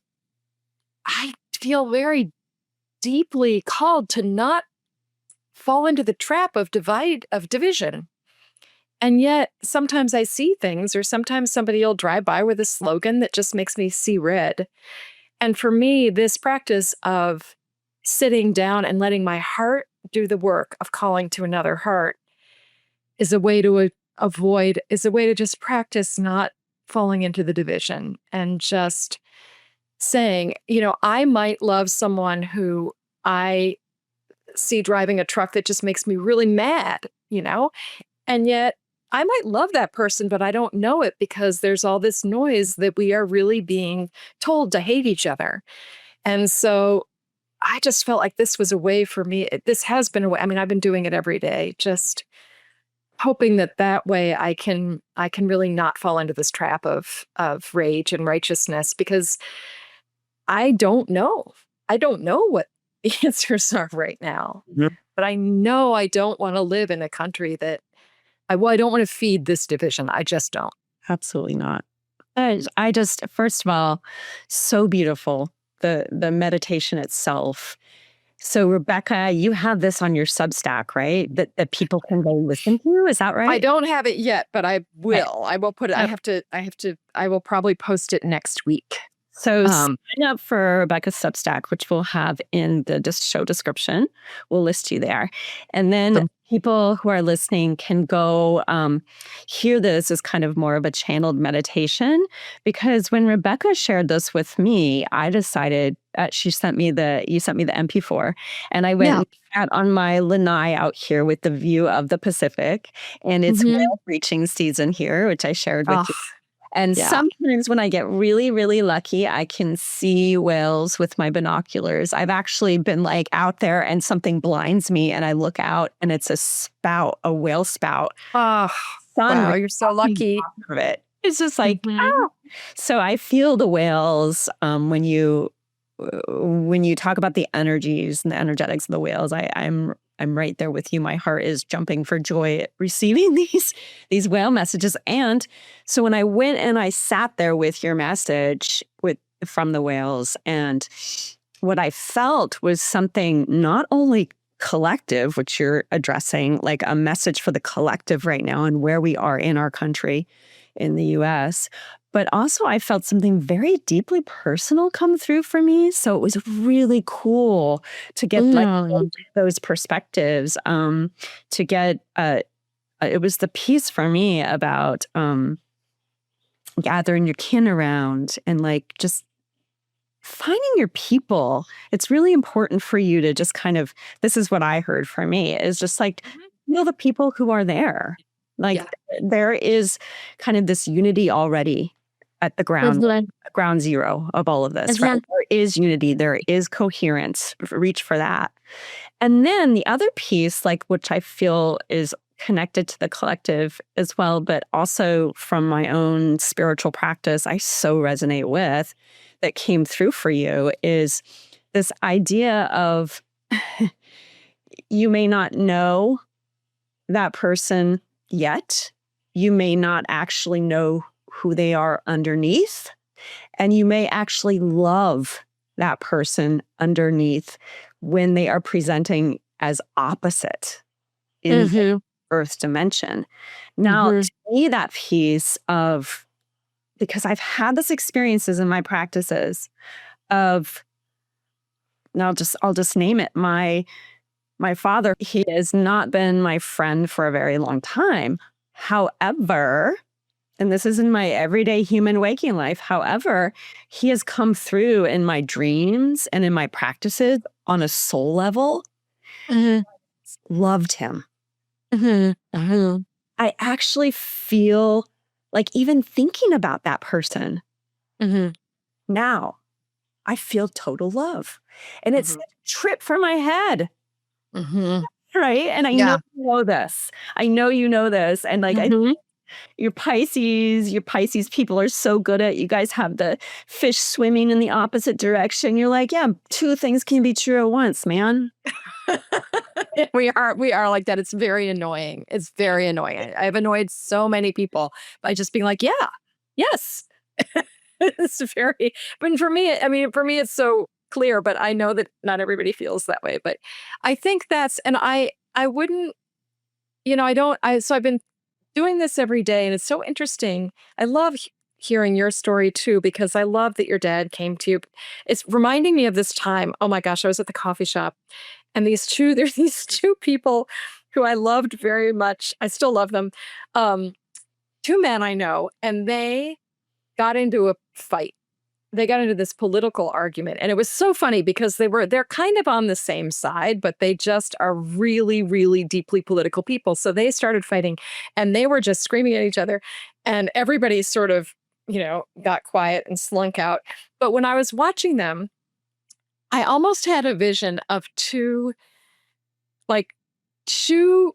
feel very deeply called to not fall into the trap of division. And yet sometimes I see things, or sometimes somebody will drive by with a slogan that just makes me see red. And for me, this practice of sitting down and letting my heart do the work of calling to another heart is a way to just practice not falling into the division, and just saying, I might love someone who I see driving a truck that just makes me really mad, and yet I might love that person, but I don't know it, because there's all this noise that we are really being told to hate each other. And so I just felt like this was a way for me. This has been a way. I mean, I've been doing it every day, just hoping that way I can really not fall into this trap of rage and righteousness, because I don't know. I don't know what the answers are right now. Yep. But I know I don't want to live in a country that I don't want to feed this division. I just don't. Absolutely not. I just, first of all, so beautiful, the meditation itself. So Rebecca, you have this on your Substack, right? That people can go listen to. Is that right? I don't have it yet, but I will. I will put it. I will probably post it next week. So sign up for Rebecca's Substack, which we'll have in the show description. We'll list you there. And then people who are listening can go hear this as kind of more of a channeled meditation. Because when Rebecca shared this with me, I decided, you sent me the MP4, and I went out on my lanai out here with the view of the Pacific, and it's whale breaching season here, which I shared with you. And sometimes when I get really, really lucky, I can see whales with my binoculars. I've actually been out there and something blinds me and I look out and it's a whale spout. Oh, wow, you're so lucky. Of it. It's just So I feel the whales when you talk about the energies and the energetics of the whales. I'm right there with you. My heart is jumping for joy at receiving these whale messages. And so when I went and I sat there with your message from the whales, and what I felt was something not only collective, which you're addressing, like a message for the collective right now and where we are in our country in the US, but also I felt something very deeply personal come through for me. So it was really cool to get those perspectives, to get, it was the piece for me about gathering your kin around and just finding your people, it's really important for you to just kind of, this is what I heard from me, is just like, the people who are there. Like there is kind of this unity already at the ground zero of all of this, right? There is unity, there is coherence, reach for that. And then the other piece, like, which I feel is connected to the collective as well, but also from my own spiritual practice, I so resonate with, that came through for you, is this idea of you may not know that person yet. You may not actually know who they are underneath. And you may actually love that person underneath when they are presenting as opposite in the earth dimension. Now, to me, that piece of, because I've had this experiences in my practices of, and I'll just name it, my father, he has not been my friend for a very long time. However, and this is in my everyday human waking life, however, he has come through in my dreams and in my practices on a soul level. Loved him. I actually feel like, even thinking about that person now, I feel total love. And it's a trip for my head. Right? And I know you know this. I know you know this. And like, your Pisces people are so good at, you guys have the fish swimming in the opposite direction. You're like, yeah, two things can be true at once, man. We are like that. It's very annoying. It's very annoying. I've annoyed so many people by just being like, yeah, yes. It's very, but for me, it's so clear, but I know that not everybody feels that way. But I think that's, and I wouldn't, so I've been doing this every day, and it's so interesting. I love hearing your story too, because I love that your dad came to you. It's reminding me of this time. Oh my gosh, I was at the coffee shop, and there's these two people who I loved very much. I still love them. Two men I know, and they got into a fight. They got into this political argument, and it was so funny because they're kind of on the same side, but they just are really, really deeply political people. So they started fighting, and they were just screaming at each other, and everybody sort of, got quiet and slunk out. But when I was watching them, I almost had a vision of two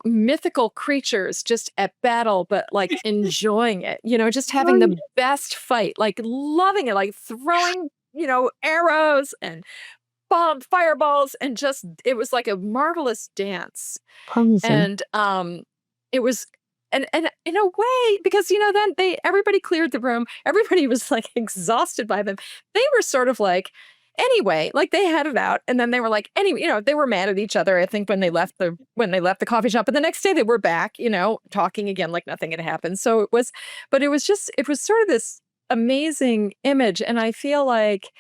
mythical creatures just at battle, but like enjoying it, just having the best fight, like loving it, like throwing, arrows and fireballs, and just, it was like a marvelous dance. And it was, and in a way, because, then everybody cleared the room. Everybody was like exhausted by them. They were sort of like, anyway, like they had it out, and then they were like, anyway, they were mad at each other, I think, when they left the coffee shop. But the next day they were back, talking again like nothing had happened. So it was sort of this amazing image. And I feel like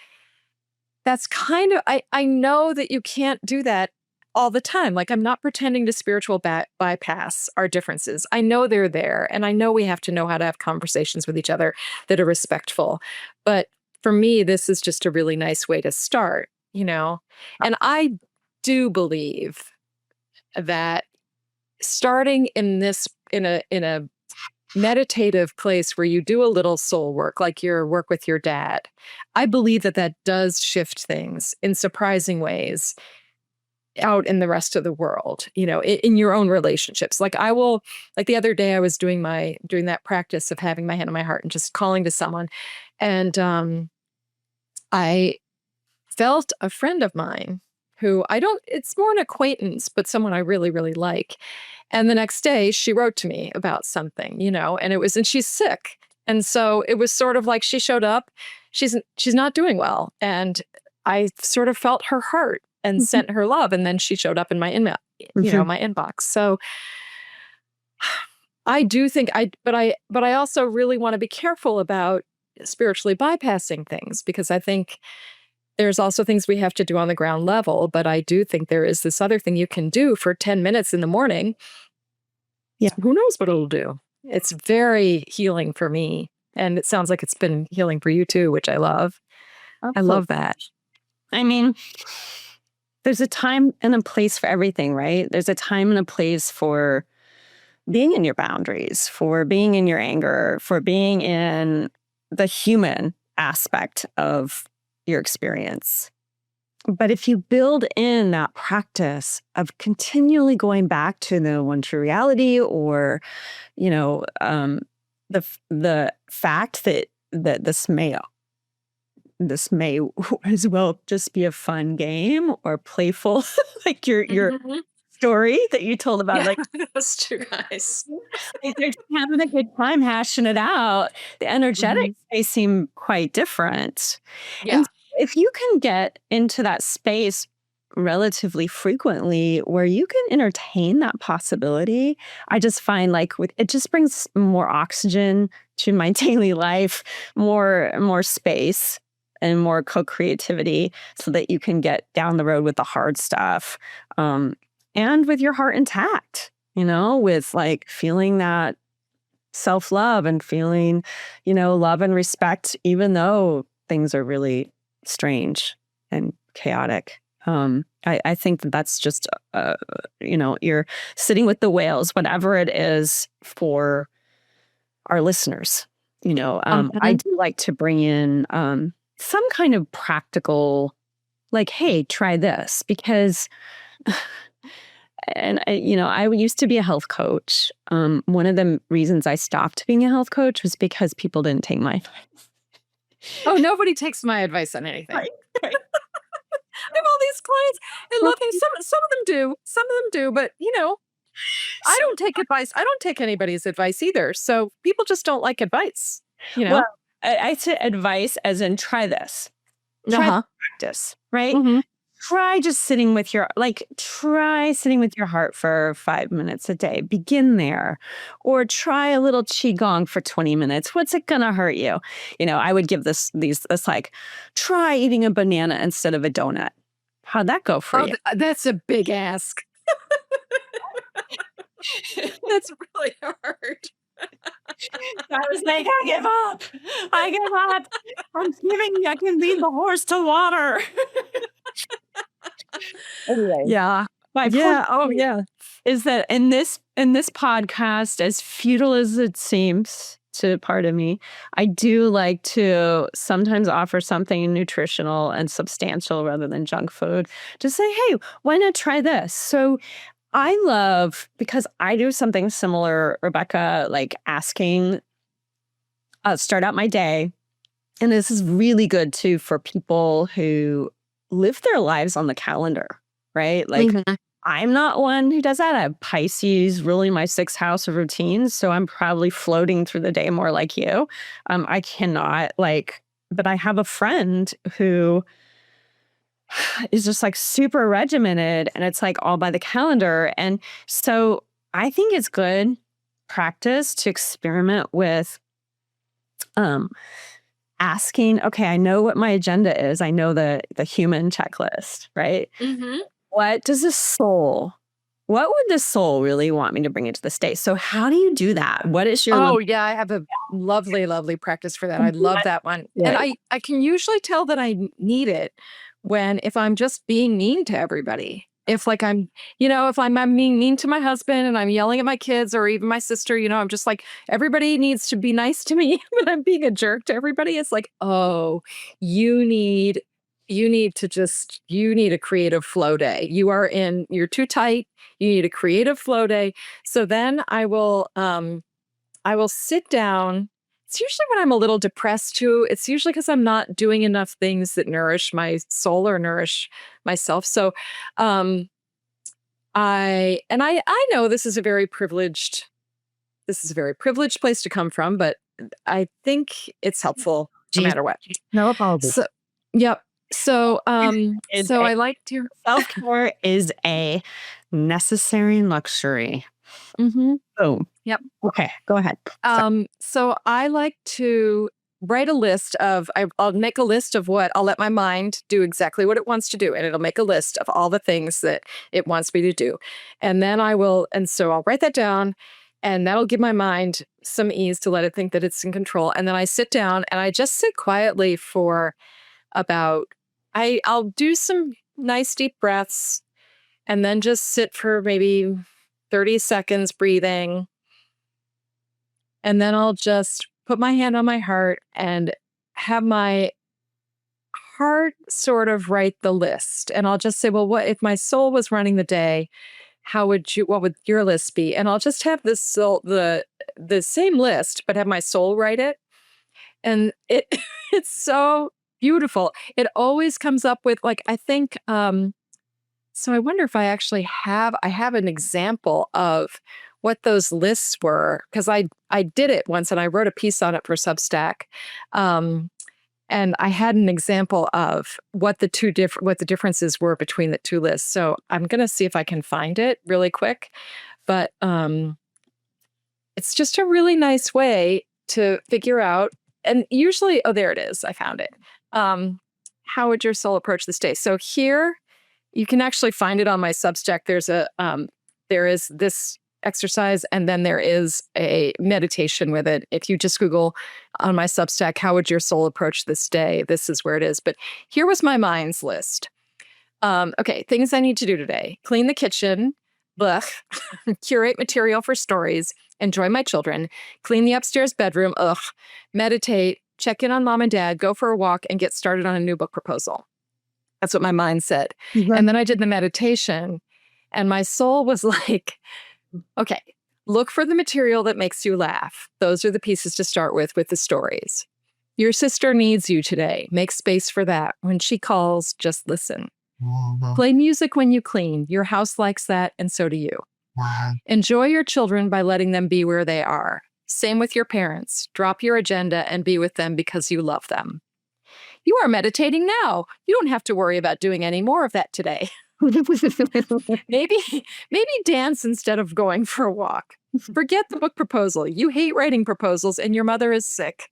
that's kind of, I know that you can't do that all the time. Like, I'm not pretending to spiritual bypass our differences. I know they're there, and I know we have to know how to have conversations with each other that are respectful. But for me, this is just a really nice way to start, And I do believe that starting in a meditative place where you do a little soul work, like your work with your dad, I believe that does shift things in surprising ways out in the rest of the world, in your own relationships. Like the other day I was doing that practice of having my hand on my heart and just calling to someone. And I felt a friend of mine who it's more an acquaintance, but someone I really, really like. And the next day she wrote to me about something, and she's sick. And so it was sort of like she showed up, she's not doing well. And I sort of felt her heart and sent her love. And then she showed up in my email, my inbox. So I do think but I also really want to be careful about spiritually bypassing things, because I think there's also things we have to do on the ground level. But I do think there is this other thing you can do for 10 minutes in the morning. Yeah. Who knows what it'll do? It's very healing for me. And it sounds like it's been healing for you too, which I love. I love that. I mean, there's a time and a place for everything, right? There's a time and a place for being in your boundaries, for being in your anger, for being in the human aspect of your experience. But if you build in that practice of continually going back to the one true reality, or the fact that this may as well just be a fun game or playful, like your Mhm. story that you told about, like Those two guys. they're just having a good time hashing it out. The Mhm. energetics may seem quite different. Yeah. And if you can get into that space relatively frequently where you can entertain that possibility, I just find like with it just brings more oxygen to my daily life, more space and more co-creativity so that you can get down the road with the hard stuff. And with your heart intact, with like feeling that self-love and feeling, love and respect, even though things are really strange and chaotic. I think that that's just, you're sitting with the whales, whatever it is for our listeners. I Mhm. do like to bring in some kind of practical, like, hey, try this because and I used to be a health coach. One of the reasons I stopped being a health coach was because people didn't take my advice. Oh, nobody takes my advice on anything. Right, right. I have all these clients and loving some of them do. Some of them do, but I So, don't take advice. I don't take anybody's advice either. So people just don't like advice, you well, know? I said advice as in try this, try the Uh-huh. practice, right? Mhm. Try sitting with your heart for 5 minutes a day. Begin there. Or try a little qigong for 20 minutes. What's it gonna hurt you? I would give this like, try eating a banana instead of a donut. How'd that go for Oh, you? that's a big ask. That's really hard. I was like, I give up. I give up. I can lead the horse to water. Anyway, Yeah. my point Yeah. Oh, yeah. is that in this podcast, as futile as it seems to part of me, I do like to sometimes offer something nutritional and substantial rather than junk food. To say, hey, why not try this? So I love because I do something similar, Rebecca, like asking, start out my day. And this is really good too for people who live their lives on the calendar, right? Like Mhm. I'm not one who does that. I have Pisces, really my sixth house of routines. So I'm probably floating through the day more like you. I cannot but I have a friend who is just like super regimented and it's like all by the calendar. And so I think it's good practice to experiment with um asking, okay, I know what my agenda is. I know the human checklist, right? Mhm. What does the soul what would the soul really want me to bring into this day? So how do you do that? What is your Oh, yeah, I have a lovely, lovely practice for that. I love that one. And yeah. I can usually tell that I need it if I'm just being mean to everybody. If like I'm being mean to my husband and I'm yelling at my kids or even my sister, I'm just like, everybody needs to be nice to me, but I'm being a jerk to everybody. It's like, oh, you need you need a creative flow day. You're too tight. You need a creative flow day. So then I will sit down. It's usually when I'm a little depressed too. It's usually because I'm not doing enough things that nourish my soul or nourish myself. So, um, I know this is a very privileged place to come from, but I think it's helpful no Geez, matter what. no apology. So, yep. Is So a I like to. self-care is a necessary luxury. Mhm. Boom. Yep. Okay, go ahead. So I like to write a list I'll make a list of what I'll let my mind do exactly what it wants to do. And it'll make a list of all the things that it wants me to do. And so I'll write that down and that'll give my mind some ease to let it think that it's in control. And then I sit down and I just sit quietly for about I'll do some nice deep breaths and then just sit for maybe 30 seconds breathing. And then I'll just put my hand on my heart and have my heart sort of write the list. And I'll just say, well, what if my soul was running the day? What would your list be? And I'll just have this the same list, but have my soul write it. And it's so beautiful. It always comes up with like, I think, so I wonder if I actually have an example of what those lists were, because I did it once and I wrote a piece on it for Substack. And I had an example of what the differences were between the two lists. So I'm going to see if I can find it really quick. But it's just a really nice way to figure out. And usually, oh, there it is. I found it. How would your soul approach this day? So here, you can actually find it on my Substack. There is this exercise, and then there is a meditation with it. If you just Google on my Substack, how would your soul approach this day? This is where it is. But here was my mind's list. Okay, things I need to do today. Clean the kitchen, curate material for stories, enjoy my children, clean the upstairs bedroom, meditate, check in on mom and dad, go for a walk, and get started on a new book proposal. That's what my mind said. Mm-hmm. And then I did the meditation, and my soul was like, okay, look for the material that makes you laugh. Those are the pieces to start with the stories. Your sister needs you today. Make space for that. When she calls, just listen. Play music when you clean. Your house likes that, and so do you. Enjoy your children by letting them be where they are. Same with your parents. Drop your agenda and be with them because you love them. You are meditating now. You don't have to worry about doing any more of that today. Maybe dance instead of going for a walk. Forget the book proposal. You hate writing proposals and your mother is sick.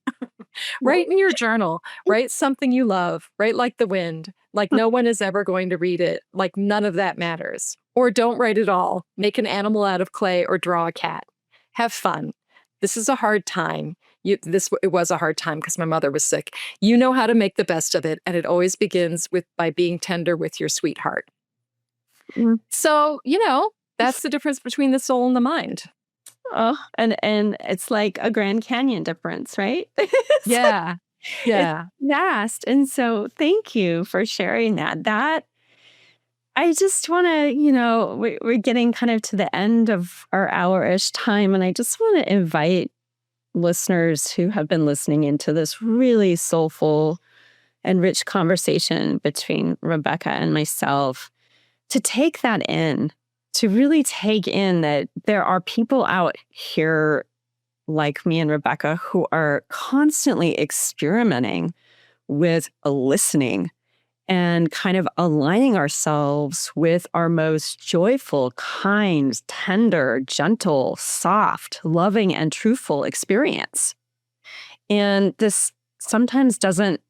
Write in your journal. Write something you love. Write like the wind. Like no one is ever going to read it. Like none of that matters. Or don't write at all. Make an animal out of clay or draw a cat. Have fun. This is a hard time. It was a hard time because my mother was sick. You know how to make the best of it. And it always begins by being tender with your sweetheart. Mm. So, that's the difference between the soul and the mind. Oh, and it's like a Grand Canyon difference, right? Yeah. Yeah. It's vast. And so thank you for sharing that. I just want to, we're getting kind of to the end of our hour-ish time. And I just want to invite listeners who have been listening into this really soulful and rich conversation between Rebecca and myself to take that in, to really take in that there are people out here like me and Rebecca who are constantly experimenting with listening and kind of aligning ourselves with our most joyful, kind, tender, gentle, soft, loving, and truthful experience. And this sometimes doesn't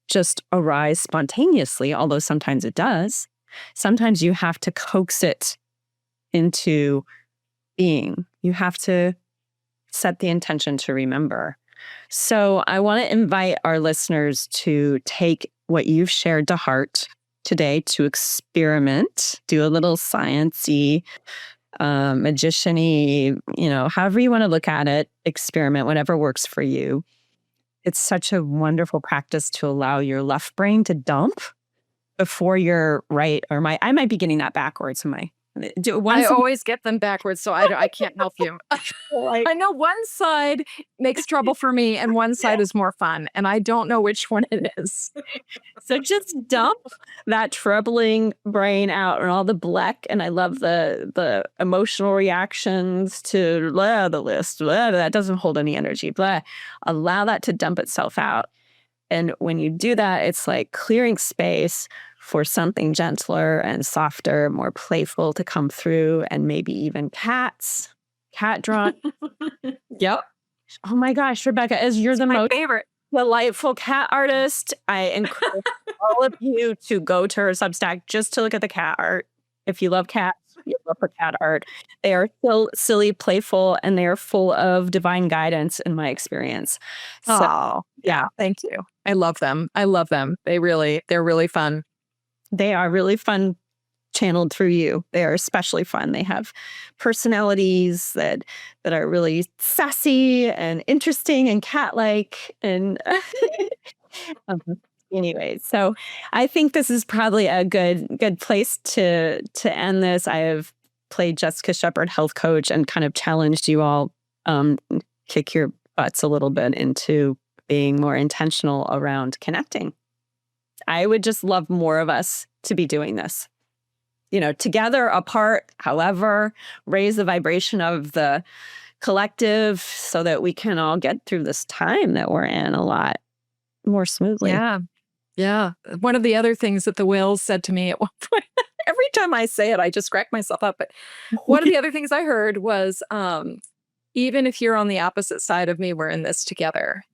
just arise spontaneously, although sometimes it does. Sometimes you have to coax it into being. You have to set the intention to remember. So I want to invite our listeners to take what you've shared to heart today, to experiment, do a little science-y, magician-y, however you want to look at it, experiment, whatever works for you. It's such a wonderful practice to allow your left brain to dump before your right or I might be getting that backwards. I always get them backwards, so I can't help you. I know one side makes trouble for me and one side is more fun, and I don't know which one it is. So just dump that troubling brain out and all the bleck, and I love the emotional reactions to the list. That doesn't hold any energy. Allow that to dump itself out. And when you do that, it's like clearing space for something gentler and softer, more playful to come through, and maybe even cat drawn. Yep. Oh my gosh, Rebecca, you're the most favorite delightful cat artist. I encourage all of you to go to her Substack just to look at the cat art. If you love cats, you love her cat art. They are so silly, playful, and they are full of divine guidance in my experience. So, yeah, thank you. I love them. I love them. They're really fun. They are really fun channeled through you. They are especially fun. They have personalities that are really sassy and interesting and cat-like and um, anyway, so I think this is probably a good place to end this. I have played Jessica Shepherd health coach and kind of challenged you all um kick your butts a little bit into being more intentional around connecting. I would just love more of us to be doing this. Together, apart, however, raise the vibration of the collective so that we can all get through this time that we're in a lot more smoothly. Yeah. Yeah. One of the other things that the whales said to me at one point, every time I say it, I just crack myself up. But one of the other things I heard was, even if you're on the opposite side of me, we're in this together.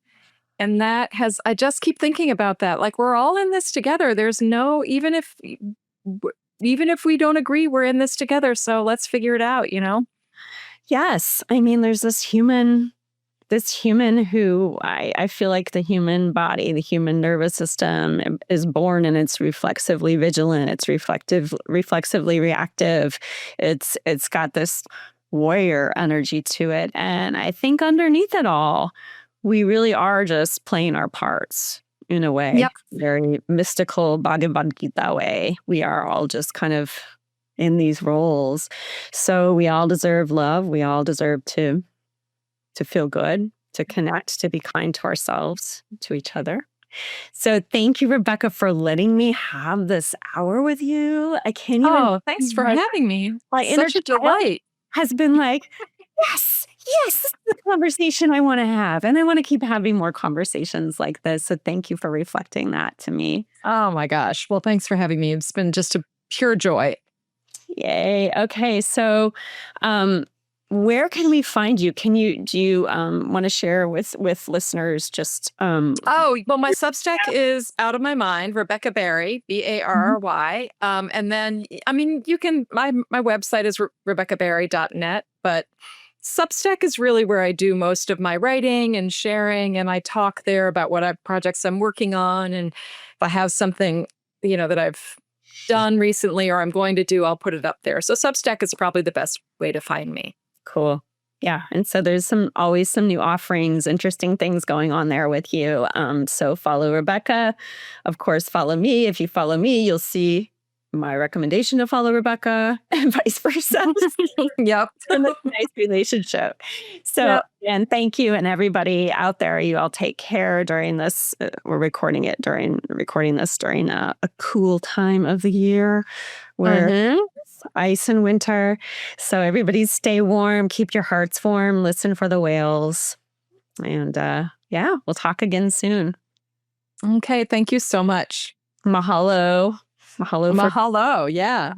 And I just keep thinking about that. Like, we're all in this together. There's no, even if we don't agree, we're in this together. So let's figure it out, Yes. I mean, there's this human who I feel like the human body, the human nervous system is born and it's reflexively vigilant. It's reflexively reactive. It's got this warrior energy to it. And I think underneath it all, we really are just playing our parts in a way. Yep. Very mystical Bhagavad Gita way. We are all just kind of in these roles. So we all deserve love. We all deserve to feel good, to connect, to be kind to ourselves, to each other. So thank you, Rebecca, for letting me have this hour with you. I can't even. Oh, thanks for having me. My inner Such a child delight. has been like, yes, this is the conversation I want to have. And I want to keep having more conversations like this. So thank you for reflecting that to me. Oh my gosh. Well, thanks for having me. It's been just a pure joy. Yay. Okay. So where can we find you? Do you want to share with listeners just Oh, well, my Substack is Out of My Mind, Rebecca Barry, Barry. And then, I mean, you can, my website is rebeccabarry.net, but Substack is really where I do most of my writing and sharing, and I talk there about projects I'm working on, and if I have something, that I've done recently or I'm going to do, I'll put it up there. So Substack is probably the best way to find me. Cool. Yeah. And so there's always some new offerings, interesting things going on there with you. So follow Rebecca. Of course, follow me. If you follow me, you'll see my recommendation to follow Rebecca and vice versa. Yep. And it's a nice relationship. So, and thank you. And everybody out there, you all take care during this. We're recording this during a cool time of the year where it's ice and winter. So everybody stay warm, keep your hearts warm, listen for the whales. And we'll talk again soon. Okay. Thank you so much. Mahalo. Mahalo. Yeah.